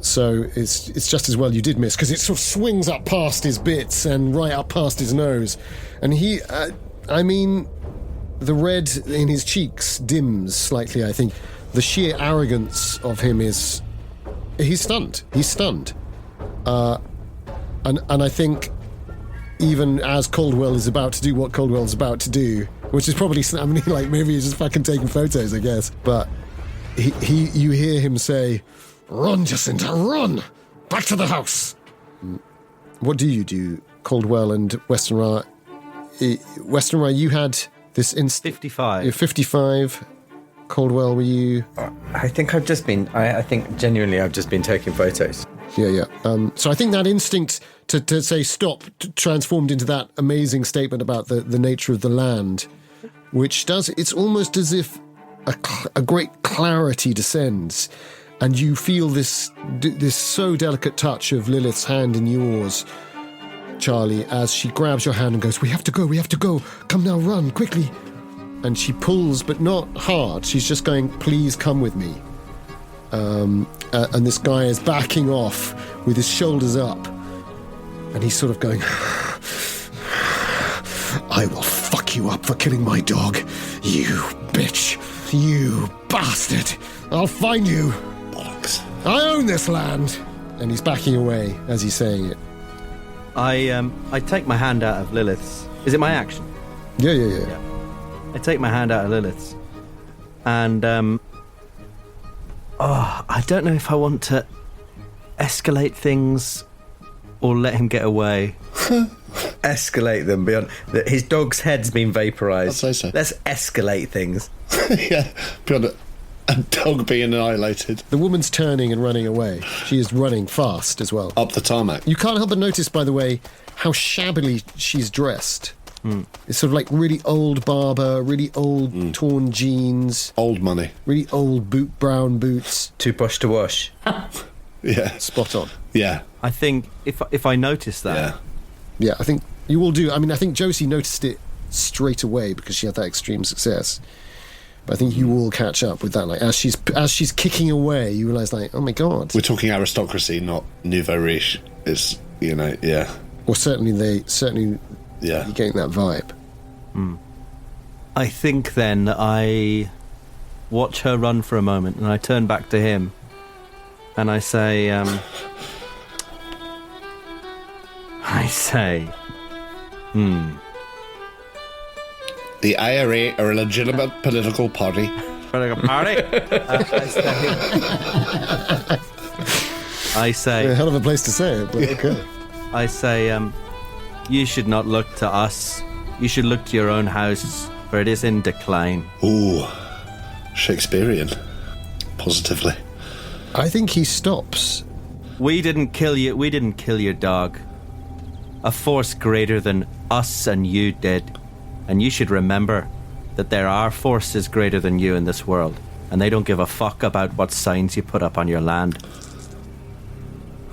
So it's just as well you did miss, because it sort of swings up past his bits and right up past his nose. And he, I mean, the red in his cheeks dims slightly, I think. The sheer arrogance of him is... He's stunned. And I think even as Caldwell is about to do what Caldwell's about to do, which is probably, I mean, like, maybe he's just fucking taking photos, I guess, but... you hear him say, "Run, Jacinta, run! Back to the house!" What do you do, Caldwell and Westenra? Westenra, you had this 55. 55. Caldwell, were you... I think I've just been... I think genuinely I've just been taking photos. Yeah. So I think that instinct to say stop transformed into that amazing statement about the nature of the land, which does... It's almost as if a great clarity descends, and you feel this so delicate touch of Lilith's hand in yours, Charlie, as she grabs your hand and goes, we have to go, come now, run, quickly. And she pulls, but not hard, she's just going, please come with me. And this guy is backing off with his shoulders up, and he's sort of going, I will fuck you up for killing my dog, you bitch. You bastard! I'll find you! Bollocks. I own this land! And he's backing away as he's saying it. I take my hand out of Lilith's. Is it my action? Yeah. I take my hand out of Lilith's. And, I don't know if I want to escalate things or let him get away. Escalate them beyond... His dog's head's been vaporised. I'd say so. Let's escalate things. Yeah, beyond a dog being annihilated. The woman's turning and running away. She is running fast as well. Up the tarmac. You can't help but notice, by the way, how shabbily she's dressed. It's sort of like really old Barber, really old torn jeans. Old money. Really old brown boots. Too posh to wash. Yeah. Spot on. Yeah. I think if I notice that... Yeah. Yeah, I think you will do. I mean, I think Josie noticed it straight away because she had that extreme success. But I think you will catch up with that. Like as she's kicking away, you realise, like, oh my god. We're talking aristocracy, not nouveau riche. It's, yeah. Or certainly Yeah. you're getting that vibe. I think then I watch her run for a moment and I turn back to him and I say, The IRA are a legitimate political party. I say, A hell of a place to say it, but okay. I say, you should not look to us. You should look to your own house, for it is in decline. Ooh, Shakespearean. Positively. I think he stops. We didn't kill you. We didn't kill your dog. A force greater than us and you did. And you should remember that there are forces greater than you in this world, and they don't give a fuck about what signs you put up on your land.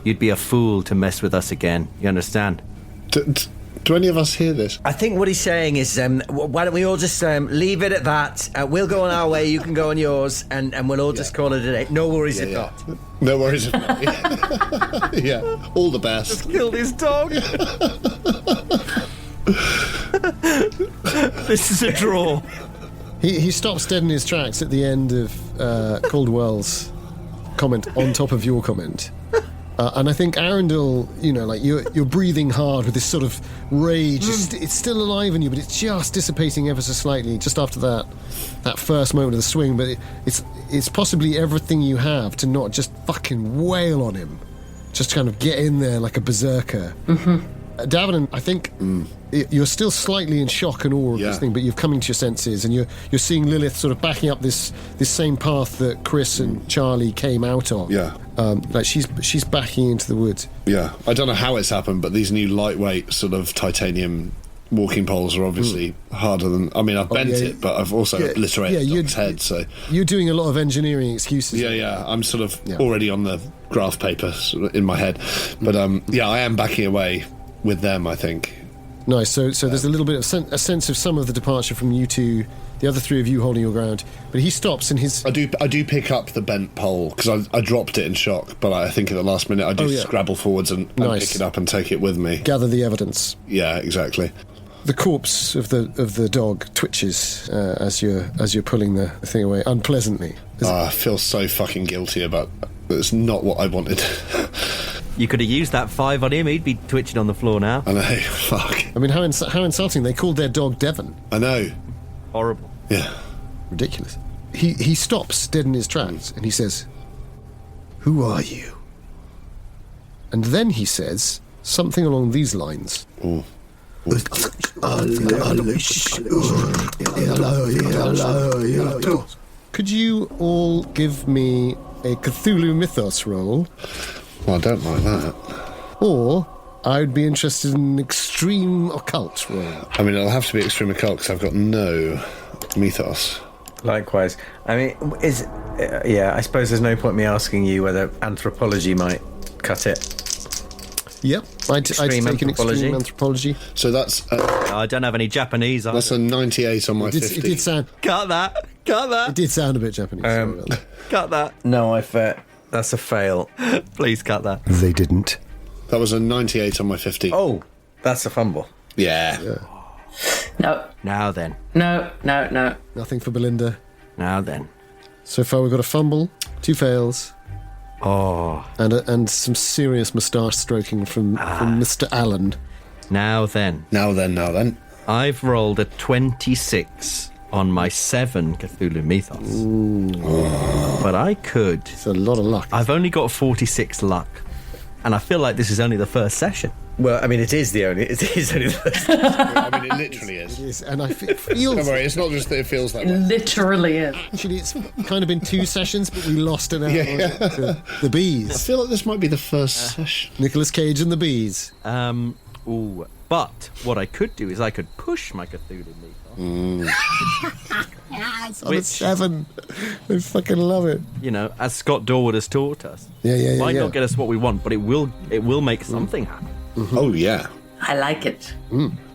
You'd be a fool to mess with us again. You understand? Do any of us hear this? I think what he's saying is, why don't we all just leave it at that? We'll go on our way, you can go on yours, and we'll all just call it a day. No worries if not. No worries if not. Yeah, all the best. Killed his dog. This is a draw. He stops dead in his tracks at the end of Caldwell's comment on top of your comment. And I think Arundel, like you're breathing hard with this sort of rage. It's still alive in you, but it's just dissipating ever so slightly just after that first moment of the swing. But it's possibly everything you have to not just fucking wail on him. just kind of get in there like a berserker. Davenant, I think you're still slightly in shock and awe of this thing, but you're coming to your senses, and you're seeing Lilith sort of backing up this same path that Chris and Charlie came out of. Yeah. Like she's backing into the woods. Yeah. I don't know how it's happened, but these new lightweight sort of titanium walking poles are obviously harder than... I mean, I've bent it, but I've also obliterated its head, so... You're doing a lot of engineering excuses. Yeah. I'm sort of already on the graph paper sort of in my head. But, I am backing away with them, I think. Nice. So there's a little bit of a sense of some of the departure from you two, the other three of you holding your ground. But he stops in his... I do pick up the bent pole, because I dropped it in shock, but I think at the last minute I do scrabble forwards and pick it up and take it with me. Gather the evidence. Yeah, exactly. The corpse of the dog twitches as you're pulling the thing away unpleasantly. I feel so fucking guilty about... It's not what I wanted. You could have used that 5 on him. He'd be twitching on the floor now. I know, fuck. I mean, how insulting. They called their dog Devon. I know. Horrible. Yeah. Ridiculous. He stops dead in his tracks and he says, "Who are you?" And then he says something along these lines. Ooh. Could you all give me a Cthulhu Mythos roll? Well, I don't like that. Or I'd be interested in an extreme occult roll. I mean, it'll have to be extreme occult because I've got no mythos. Likewise. I mean, I suppose there's no point me asking you whether anthropology might cut it. Yep, I'd take an extreme anthropology. So that's... I don't have any Japanese either. That's a 98 on my 50. It did sound... Cut that. It did sound a bit Japanese. Sorry about that. Cut that. No, that's a fail. Please cut that. They didn't. That was a 98 on my 50. Oh, that's a fumble. Yeah. No. Now then. No. Nothing for Belinda. Now then. So far we've got a fumble, 2 fails, Oh. and some serious moustache stroking from Mr. Allen. Now then. Now then. I've rolled a 26 on my 7 Cthulhu Mythos. But I could. It's a lot of luck. I've only got 46 luck. And I feel like this is only the first session. Well, I mean, it is only the first. I mean, it literally is. It is, and I feel... Don't worry, it's not just that it feels that It way. literally is. Actually, it's kind of been 2 sessions, but we lost an hour to the I bees. feel like this might be the first session. Nicolas Cage and the bees. But what I could do is I could push my Cthulhu Mythos. It's on a 7. I fucking love it. You know, as Scott Dorward has taught us. Yeah. Might not get us what we want, but it will make something happen. Oh, yeah. I like it.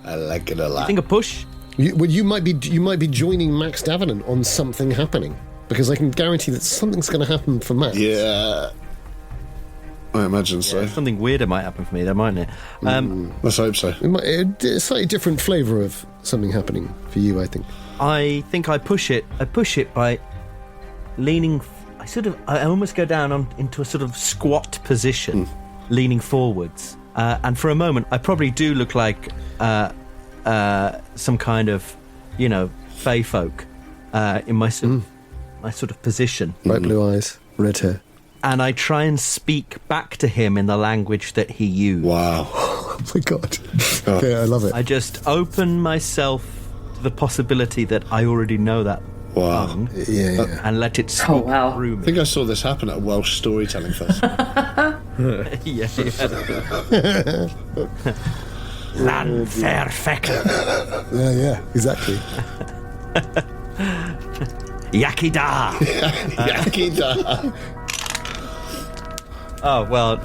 I like it a lot. I think a push. You might be joining Max Davenant on something happening, because I can guarantee that something's going to happen for Max. Yeah. I imagine so. Something weirder might happen for me, there, mightn't it? Let's hope so. A slightly different flavour of something happening for you, I think. I think I push it. I push it by leaning. I almost go down into a sort of squat position, leaning forwards. And for a moment, I probably do look like some kind of, fey folk in my sort of position. Bright blue eyes, red hair. And I try and speak back to him in the language that he used. Wow. Oh my God. Okay, I love it. I just open myself to the possibility that I already know that Wow. tongue Yeah. and let it speak through I me. think I saw this happen at a Welsh storytelling festival. Yeah. Lan fair feckle. Yeah, exactly. Yakida. Yakida. Oh, well,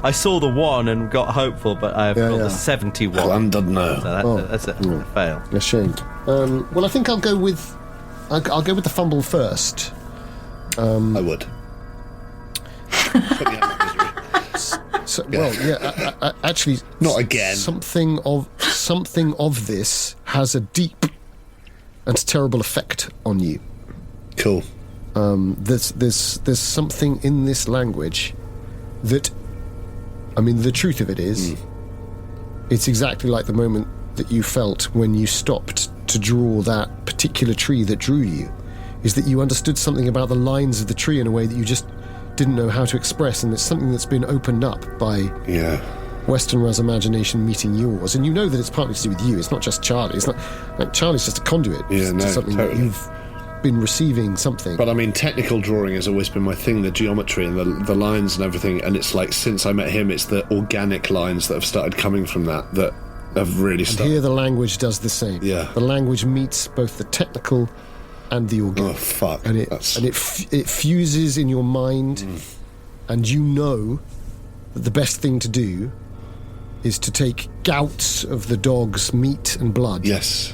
I saw the 1 and got hopeful, but I've got the 71. London, So that's a fail. A shame. Well, I think I'll go with the fumble first. I would. Put me out of misery. So, well, actually, Not again. Something of this has a deep and terrible effect on you. Cool. There's something in this language that, I mean, the truth of it is, it's exactly like the moment that you felt when you stopped to draw that particular tree that drew you, is that you understood something about the lines of the tree in a way that you just didn't know how to express, and it's something that's been opened up by Westenra's imagination meeting yours. And you know that it's partly to do with you. It's not just Charlie. It's not like Charlie's just a conduit to something that you've been receiving something. But I mean, technical drawing has always been my thing, the geometry and the lines and everything, and it's like since I met him, it's the organic lines that have started coming from that have really started. And here the language does the same. Yeah. The language meets both the technical and the organic. Oh, fuck. And it fuses in your mind, and you know that the best thing to do is to take gouts of the dog's meat and blood. Yes.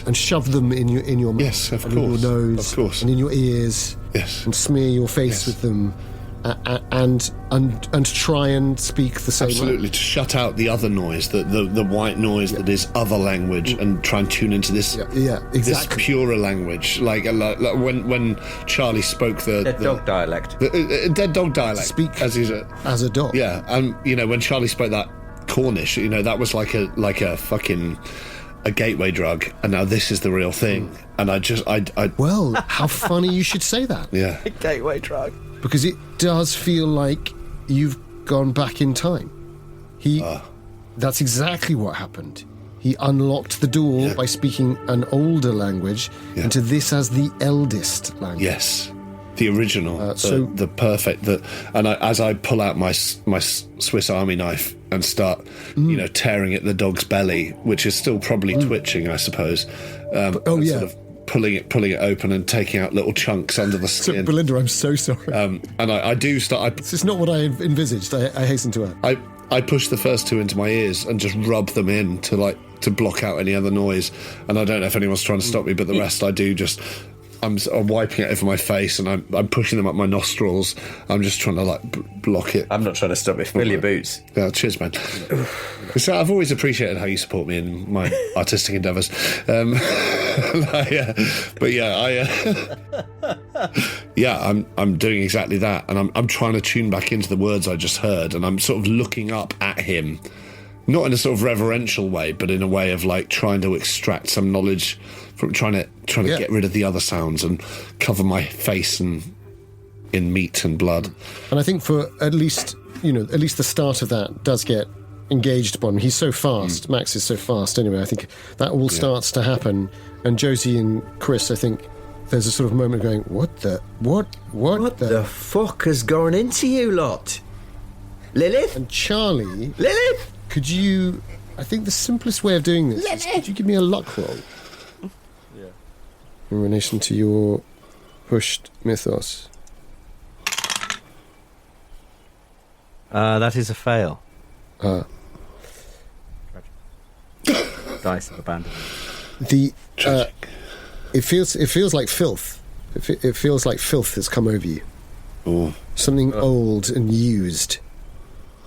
And shove them in your mouth. Yes, of and course. in your nose. Of course. And in your ears. Yes. And smear your face with them. And try and speak the same Absolutely, language. to shut out the other noise, the white noise that is other language, and try and tune into this exactly. this purer language. Like when Charlie spoke the dog dialect. Dead dog dialect. Speak as a dog. Yeah, and when Charlie spoke that Cornish, that was like a fucking a gateway drug, and now this is the real thing. And I well, how funny you should say that. Yeah, A gateway drug. Because it does feel like you've gone back in time. That's exactly what happened. He unlocked the door by speaking an older language into this as the eldest language. Yes, the original, the perfect. As I pull out my Swiss Army knife and start, tearing at the dog's belly, which is still probably twitching, I suppose. Sort of pulling it open and taking out little chunks under the skin. So, Belinda, I'm so sorry. And I do start. It's not what I envisaged. I hasten to add. I push the first two into my ears and just rub them in to block out any other noise. And I don't know if anyone's trying to stop me, but the rest I do just. I'm wiping it over my face and I'm pushing them up my nostrils. I'm just trying to block it. I'm not trying to stop it. Fill your boots. Yeah, cheers, man. So I've always appreciated how you support me in my artistic endeavours. I'm doing exactly that, and I'm trying to tune back into the words I just heard, and I'm sort of looking up at him, not in a sort of reverential way, but in a way of trying to extract some knowledge from trying to get rid of the other sounds and cover my face in meat and blood. And I think for at least the start of that does get engaged upon. He's so fast. Max is so fast anyway. I think that all starts to happen. And Josie and Chris, I think there's a sort of moment going, what the fuck has gone into you lot? Lilith? And Charlie, Lilith? could you, I think the simplest way of doing this is, could you give me a luck roll? In relation to your pushed mythos. That is a fail. Dice of abandonment. It feels like filth. It feels like filth has come over you. Oh. Something old and used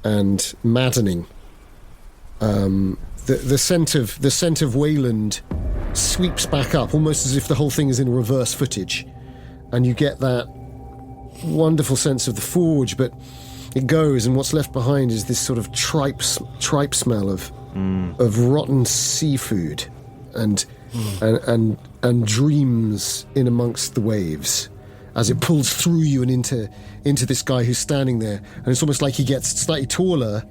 and maddening. The scent of Wayland sweeps back up, almost as if the whole thing is in reverse footage, and you get that wonderful sense of the forge, but it goes, and what's left behind is this sort of tripe smell of rotten seafood and dreams in amongst the waves as it pulls through you and into this guy who's standing there, and it's almost like he gets slightly taller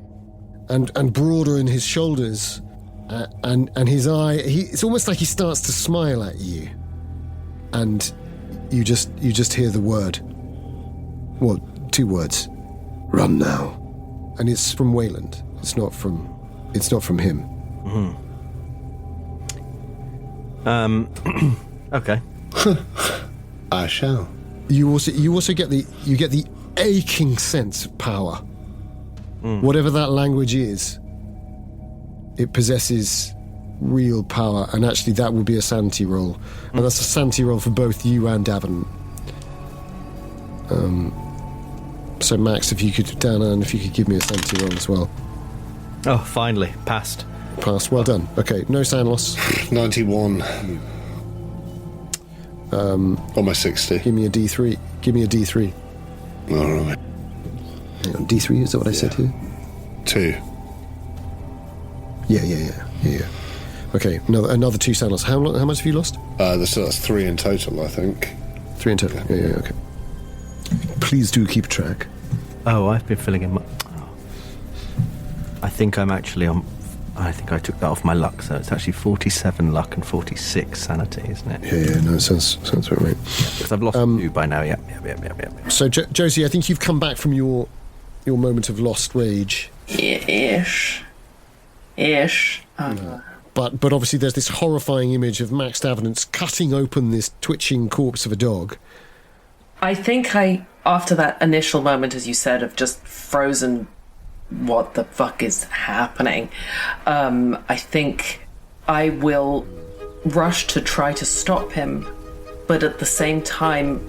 and broader in his shoulders. And his eye, it's almost like he starts to smile at you. And you just hear the word. Well, two words. Run now. And it's from Wayland. It's not from him. Okay. I shall. You also get the aching sense of power. Whatever that language is, it possesses real power, and actually that will be a sanity roll. And that's a sanity roll for both you and Davenant. So Max, Danann, if you could give me a sanity roll as well. Oh, finally. Passed. Well done. Okay, no sound loss. 91. Almost 60. Give me a D3. All right. Hang on, D3, is that what I said here? 2. Yeah. Okay, another 2 sound loss. How much have you lost? So that's 3 in total, I think. 3 in total. Yeah, okay. Please do keep track. Oh, I've been filling in my... Oh. I think I'm actually on... I think I took that off my luck, so it's actually 47 luck and 46 sanity, isn't it? Yeah, no, it sounds about right. Because I've lost 2 by now, yeah. So, Josie, I think you've come back from your moment of lost rage. Ish. But obviously there's this horrifying image of Max Davenant cutting open this twitching corpse of a dog. I think after that initial moment, as you said, of just frozen, what the fuck is happening? I think I will rush to try to stop him, but at the same time,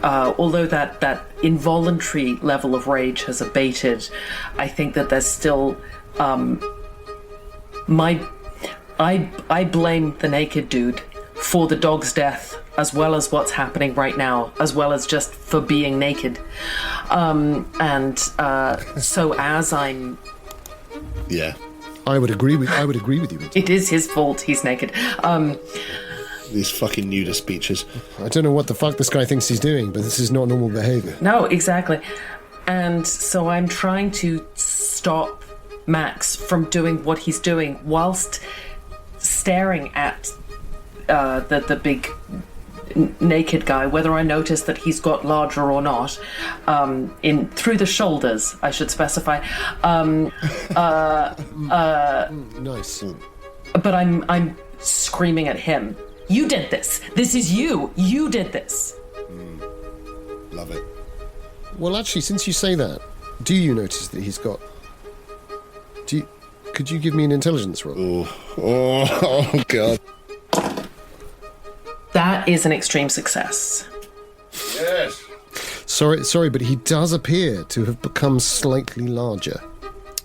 although that involuntary level of rage has abated, I think that there's still I blame the naked dude for the dog's death, as well as what's happening right now, as well as just for being naked. So as I'm... Yeah. I would agree with you. It is his fault he's naked. These fucking nudist speeches. I don't know what the fuck this guy thinks he's doing, but this is not normal behaviour. No, exactly. And so I'm trying to stop Max from doing what he's doing whilst staring at the big naked guy, whether I notice that he's got larger or not, in through the shoulders, I should specify. Nice. But I'm screaming at him. You did this. This is you. You did this. Love it. Well, actually, since you say that, do you notice that he's got... Could you give me an intelligence roll? Oh, God. That is an extreme success. Yes. Sorry, but he does appear to have become slightly larger.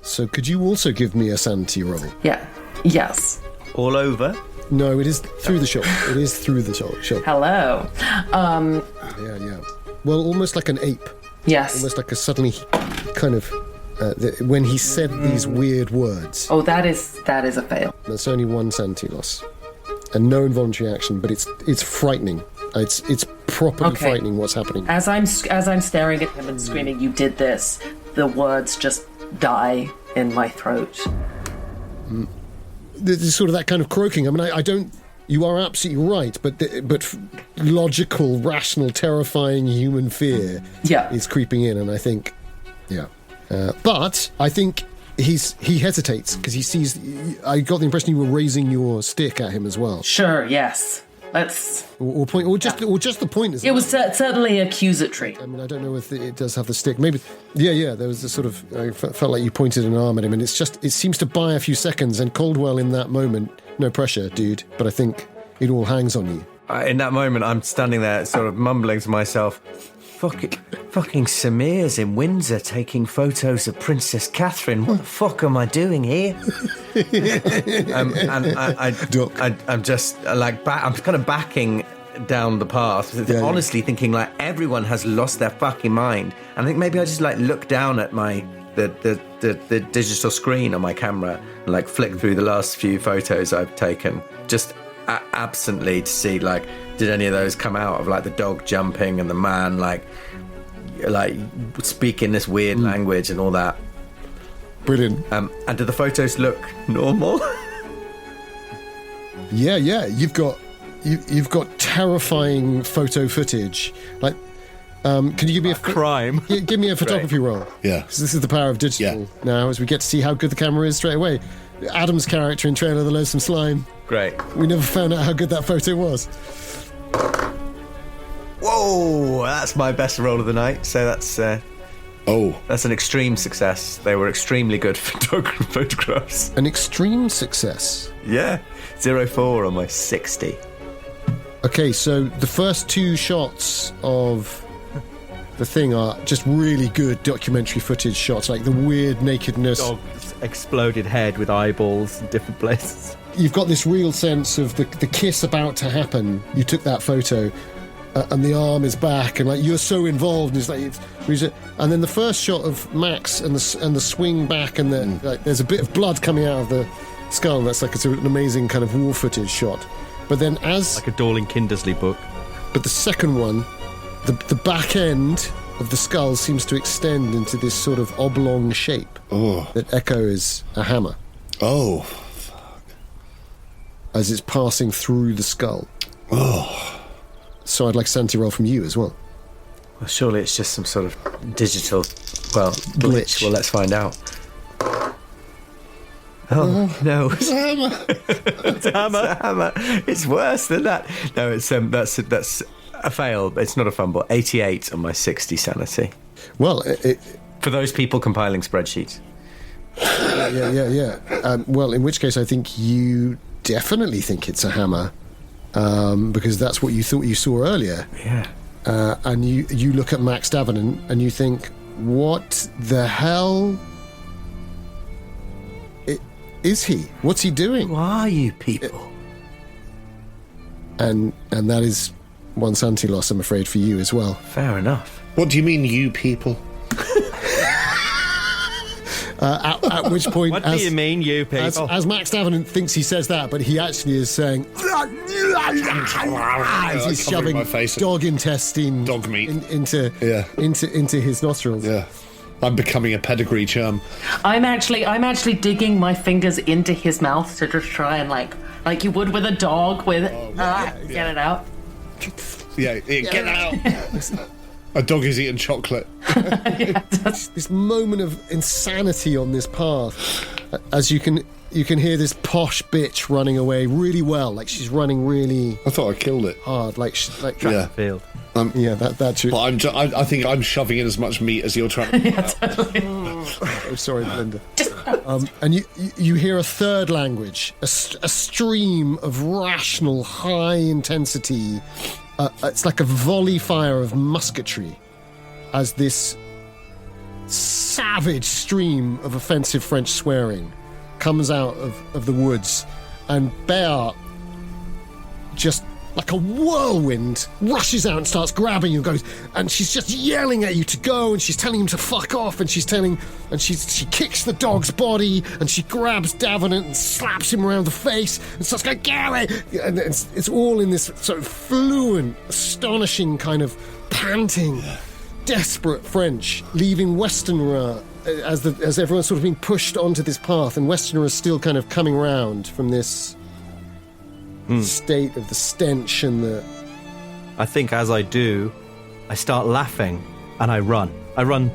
So could you also give me a sanity roll? Yeah. Yes. All over? No, it is through the shop. It is through the shop. Hello. Yeah. Well, almost like an ape. Yes. Almost like a suddenly kind of... when he said these weird words. Oh, that is a fail. That's only 1 sanity loss. And no involuntary action, but it's frightening. It's properly frightening what's happening. As I'm staring at him and screaming, "You did this!" the words just die in my throat. There's sort of that kind of croaking. I mean, I don't. You are absolutely right, but logical, rational, terrifying human fear is creeping in, and I think, but I think he hesitates because he sees. I got the impression you were raising your stick at him as well. Sure. Yes. Let's. Or point, or just the point. It was certainly accusatory. I mean, I don't know if it does have the stick. Maybe, yeah. There was a sort of. I felt like you pointed an arm at him, and it seems to buy a few seconds. And Caldwell, in that moment, no pressure, dude. But I think it all hangs on you. In that moment, I'm standing there, sort of mumbling to myself. Fucking Samir's in Windsor taking photos of Princess Catherine. What the fuck am I doing here? I'm just like I'm kind of backing down the path, honestly thinking like everyone has lost their fucking mind. And I think maybe I just like look down at the digital screen on my camera and like flick through the last few photos I've taken, just absently to see like, did any of those come out of like the dog jumping and the man like speaking this weird language and all that. Brilliant. And do the photos look normal? Yeah. You've got terrifying photo footage. Like, can you give me a crime? Give me a photography roll. Yeah. Because this is the power of digital now, as we get to see how good the camera is straight away. Adam's character in Trail of the Loathsome Slime. Great. We never found out how good that photo was. Whoa, that's my best roll of the night. So that's an extreme success. They were extremely good photographs. An extreme success. Yeah, 0-4 on my 60. Okay, so the first 2 shots of the thing are just really good documentary footage shots, like the weird nakedness. Dog's exploded head with eyeballs in different places. You've got this real sense of the kiss about to happen. You took that photo, and the arm is back, and like you're so involved. And it's like and then the first shot of Max and the swing back, and then like, there's a bit of blood coming out of the skull. And that's like it's an amazing kind of war footage shot. But then like a Dorling Kindersley book. But the second one, the back end of the skull seems to extend into this sort of oblong shape that echoes a hammer. Oh. As it's passing through the skull. Oh. So I'd like a sanity roll from you as well. Well, surely it's just some sort of digital, glitch. Well, let's find out. Oh, no. It's a hammer. It's a hammer. It's worse than that. No, it's that's a fail. It's not a fumble. 88 on my 60 sanity. Well, For those people compiling spreadsheets. Yeah. Well, in which case I think you definitely think it's a hammer, because that's what you thought you saw earlier. Yeah. And you look at Max Davenant and you think, what the hell is he? What's he doing? Who are you people? And that is one sanity loss, I'm afraid, for you as well. Fair enough. What do you mean, you people? At which point, What do you mean, you people? as Max Davenant thinks he says that, but he actually is saying, as he's shoving my face. dog intestine, Dog meat. into his nostrils. Yeah. I'm becoming a pedigree chum. I'm actually digging my fingers into his mouth to just try and like you would with a dog get it out. Yeah, get out. A dog is eating chocolate. This moment of insanity on this path, as you can hear this posh bitch running away really well, like she's running really I thought I killed it. hard, Yeah. Field. yeah, that's But I think I'm shoving in as much meat as you're trying to. Oh, sorry, Belinda. And you hear a third language, a stream of rational, high-intensity. It's like a volley fire of musketry as this savage stream of offensive French swearing comes out of the woods, and Bear, just like a whirlwind, rushes out and starts grabbing you and goes, and she's just yelling at you to go, and she's telling him to fuck off, and she kicks the dog's body, and she grabs Davenant and slaps him around the face and starts going, get away! And it's all in this sort of fluent, astonishing kind of panting, desperate French, leaving Westenra as everyone's sort of being pushed onto this path, and Westenra is still kind of coming round from this state of the stench and the... I think as I do, I start laughing and I run. I run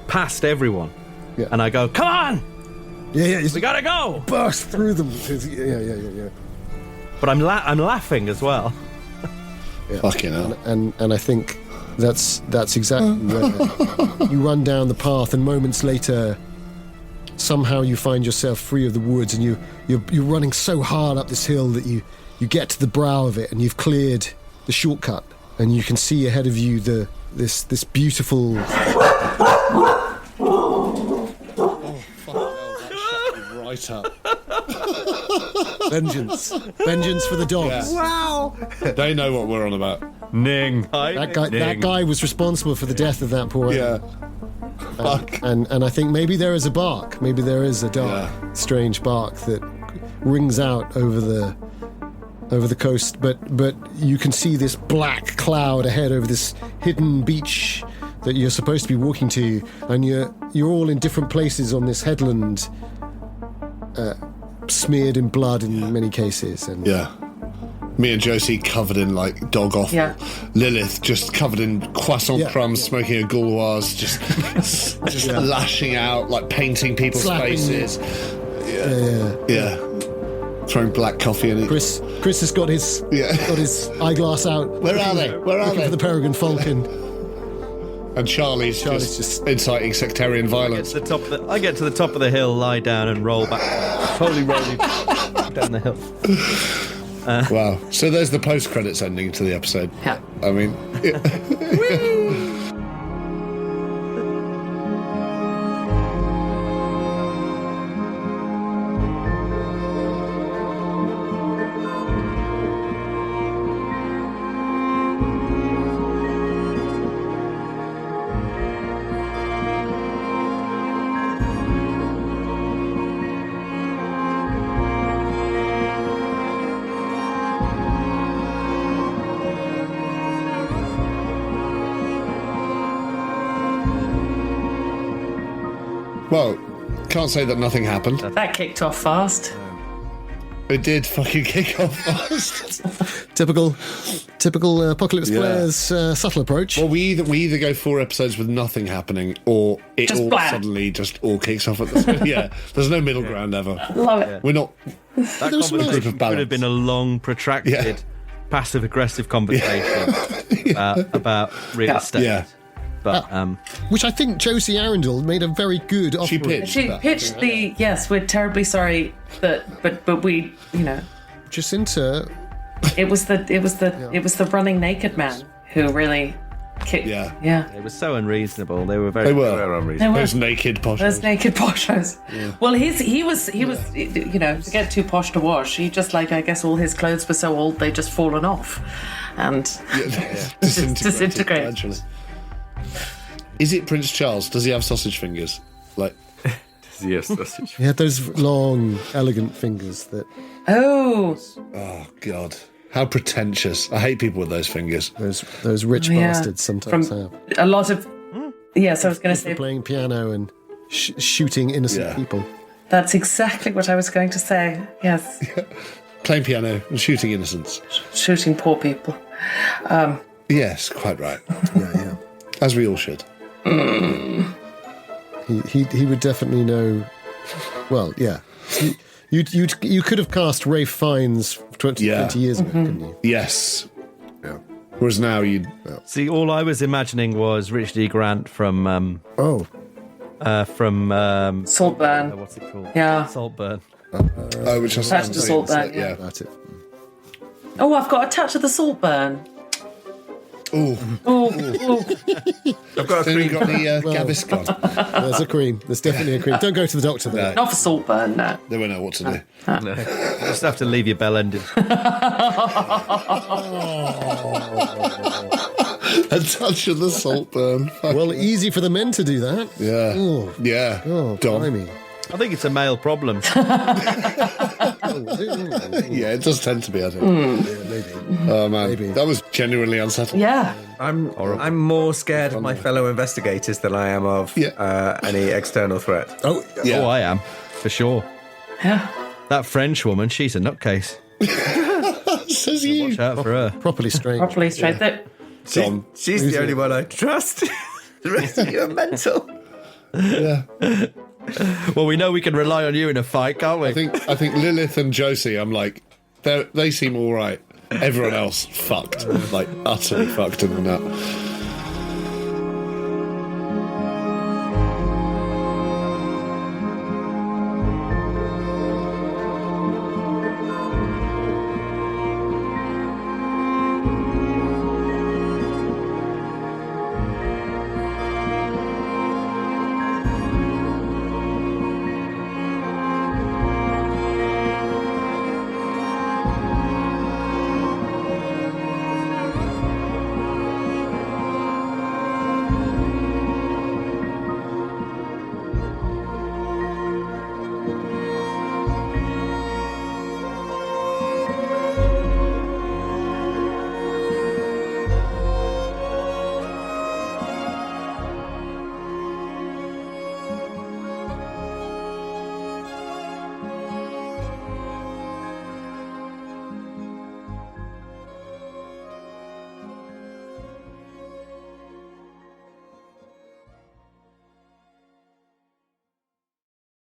past everyone. Yeah. And I go, come on! Yeah, We gotta go! burst through them. Yeah. But I'm laughing as well. Fucking hell. And I think that's exactly where you run down the path, and moments later, somehow you find yourself free of the woods, and you're running so hard up this hill that you get to the brow of it, and you've cleared the shortcut, and you can see ahead of you this beautiful. Right up. Vengeance for the dogs. Yeah. Wow! They know what we're on about. Ning. That guy was responsible for the death of that poor animal. Yeah. Fuck. And I think maybe there is a bark. Maybe there is a dark, strange bark that rings out over the coast. But you can see this black cloud ahead over this hidden beach that you're supposed to be walking to, and you're all in different places on this headland, smeared in blood in many cases. And Yeah. Me and Josie covered in like dog offal. Yeah. Lilith just covered in croissant Yeah. crumbs, smoking a gauloise, just lashing out, like painting people's Slapping faces. yeah. Yeah. Throwing black coffee in it. Chris has got his eyeglass out. Where are they? Where are looking they? for the peregrine falcon. And Charlie's just inciting sectarian violence. I get to the top of the hill, lie down, and roll back. Slowly rolling down the hill. Wow. So there's the post-credits ending to the episode. Yeah. I mean... Well, can't say that nothing happened. That kicked off fast. It did fucking kick off fast. Typical Apocalypse players' subtle approach. Well, we either go 4 episodes with nothing happening, or it Just all blam. suddenly just all kicks off at the same. Yeah, there's no middle ground ever. Love it. We're not. That There's no conversation balance. could have been a long, protracted, Yeah. passive-aggressive conversation about real estate. Yeah, But Which I think Josie Arundel made a very good offer. she pitched. She that. pitched the yes. We're terribly sorry that, but we, Jacinta, it was the running naked man who really kicked. Yeah. it was so unreasonable. They were very. They were unreasonable. They were. those naked posh. Those naked poshos. Well, he was to get too posh to wash. He just I guess all his clothes were so old they'd just fallen off, and disintegrated. gradually. Is it Prince Charles? Does he have sausage fingers? Like, Yes, sausage. he had those long, elegant fingers that Oh, oh god, how pretentious! I hate people with those fingers. those rich yeah. bastards sometimes From have. a lot of. Yes, I was going to say Playing piano and shooting innocent Yeah. people. that's exactly what I was going to say. Yes, Playing piano and shooting innocents. shooting poor people. Yes, quite right. Yeah. As we all should. He would definitely know. Well, yeah. You could have cast Rafe Fiennes 20 years ago, couldn't you? Yes. Yeah. Whereas now you. See, all I was imagining was Richard E. Grant from Saltburn. what's it called? Yeah. Saltburn. Oh, which I Touch the Saltburn, yeah. That's it. Oh, I've got a touch of the Saltburn. Ooh. Oh, I've got a Then you cream. got the Gaviscon. There's a cream. There's definitely a cream. Don't go to the doctor, though. not for Saltburn, no. They won't know what to do. Just have to leave your bell ended. A touch of the Saltburn. Fuck. Well, easy for the men to do that. Yeah. Oh, Yeah. oh Dom. blimey. I think it's a male problem. Yeah, it does tend to be, I think. Maybe. Oh, man. Maybe. That was genuinely unsettling. Yeah. I'm more scared of my fellow investigators than I am of any external threat. Oh, Yeah. Oh, I am, for sure. Yeah. That French woman, she's a nutcase. Says you. Watch out for her. properly strange. Properly straight. Tom. She's the only one I trust. The rest of you are mental. Yeah. Well, we know we can rely on you in a fight, can't we? I think Lilith and Josie, I'm like, they seem all right. Everyone else, fucked. Like, utterly fucked in the nut.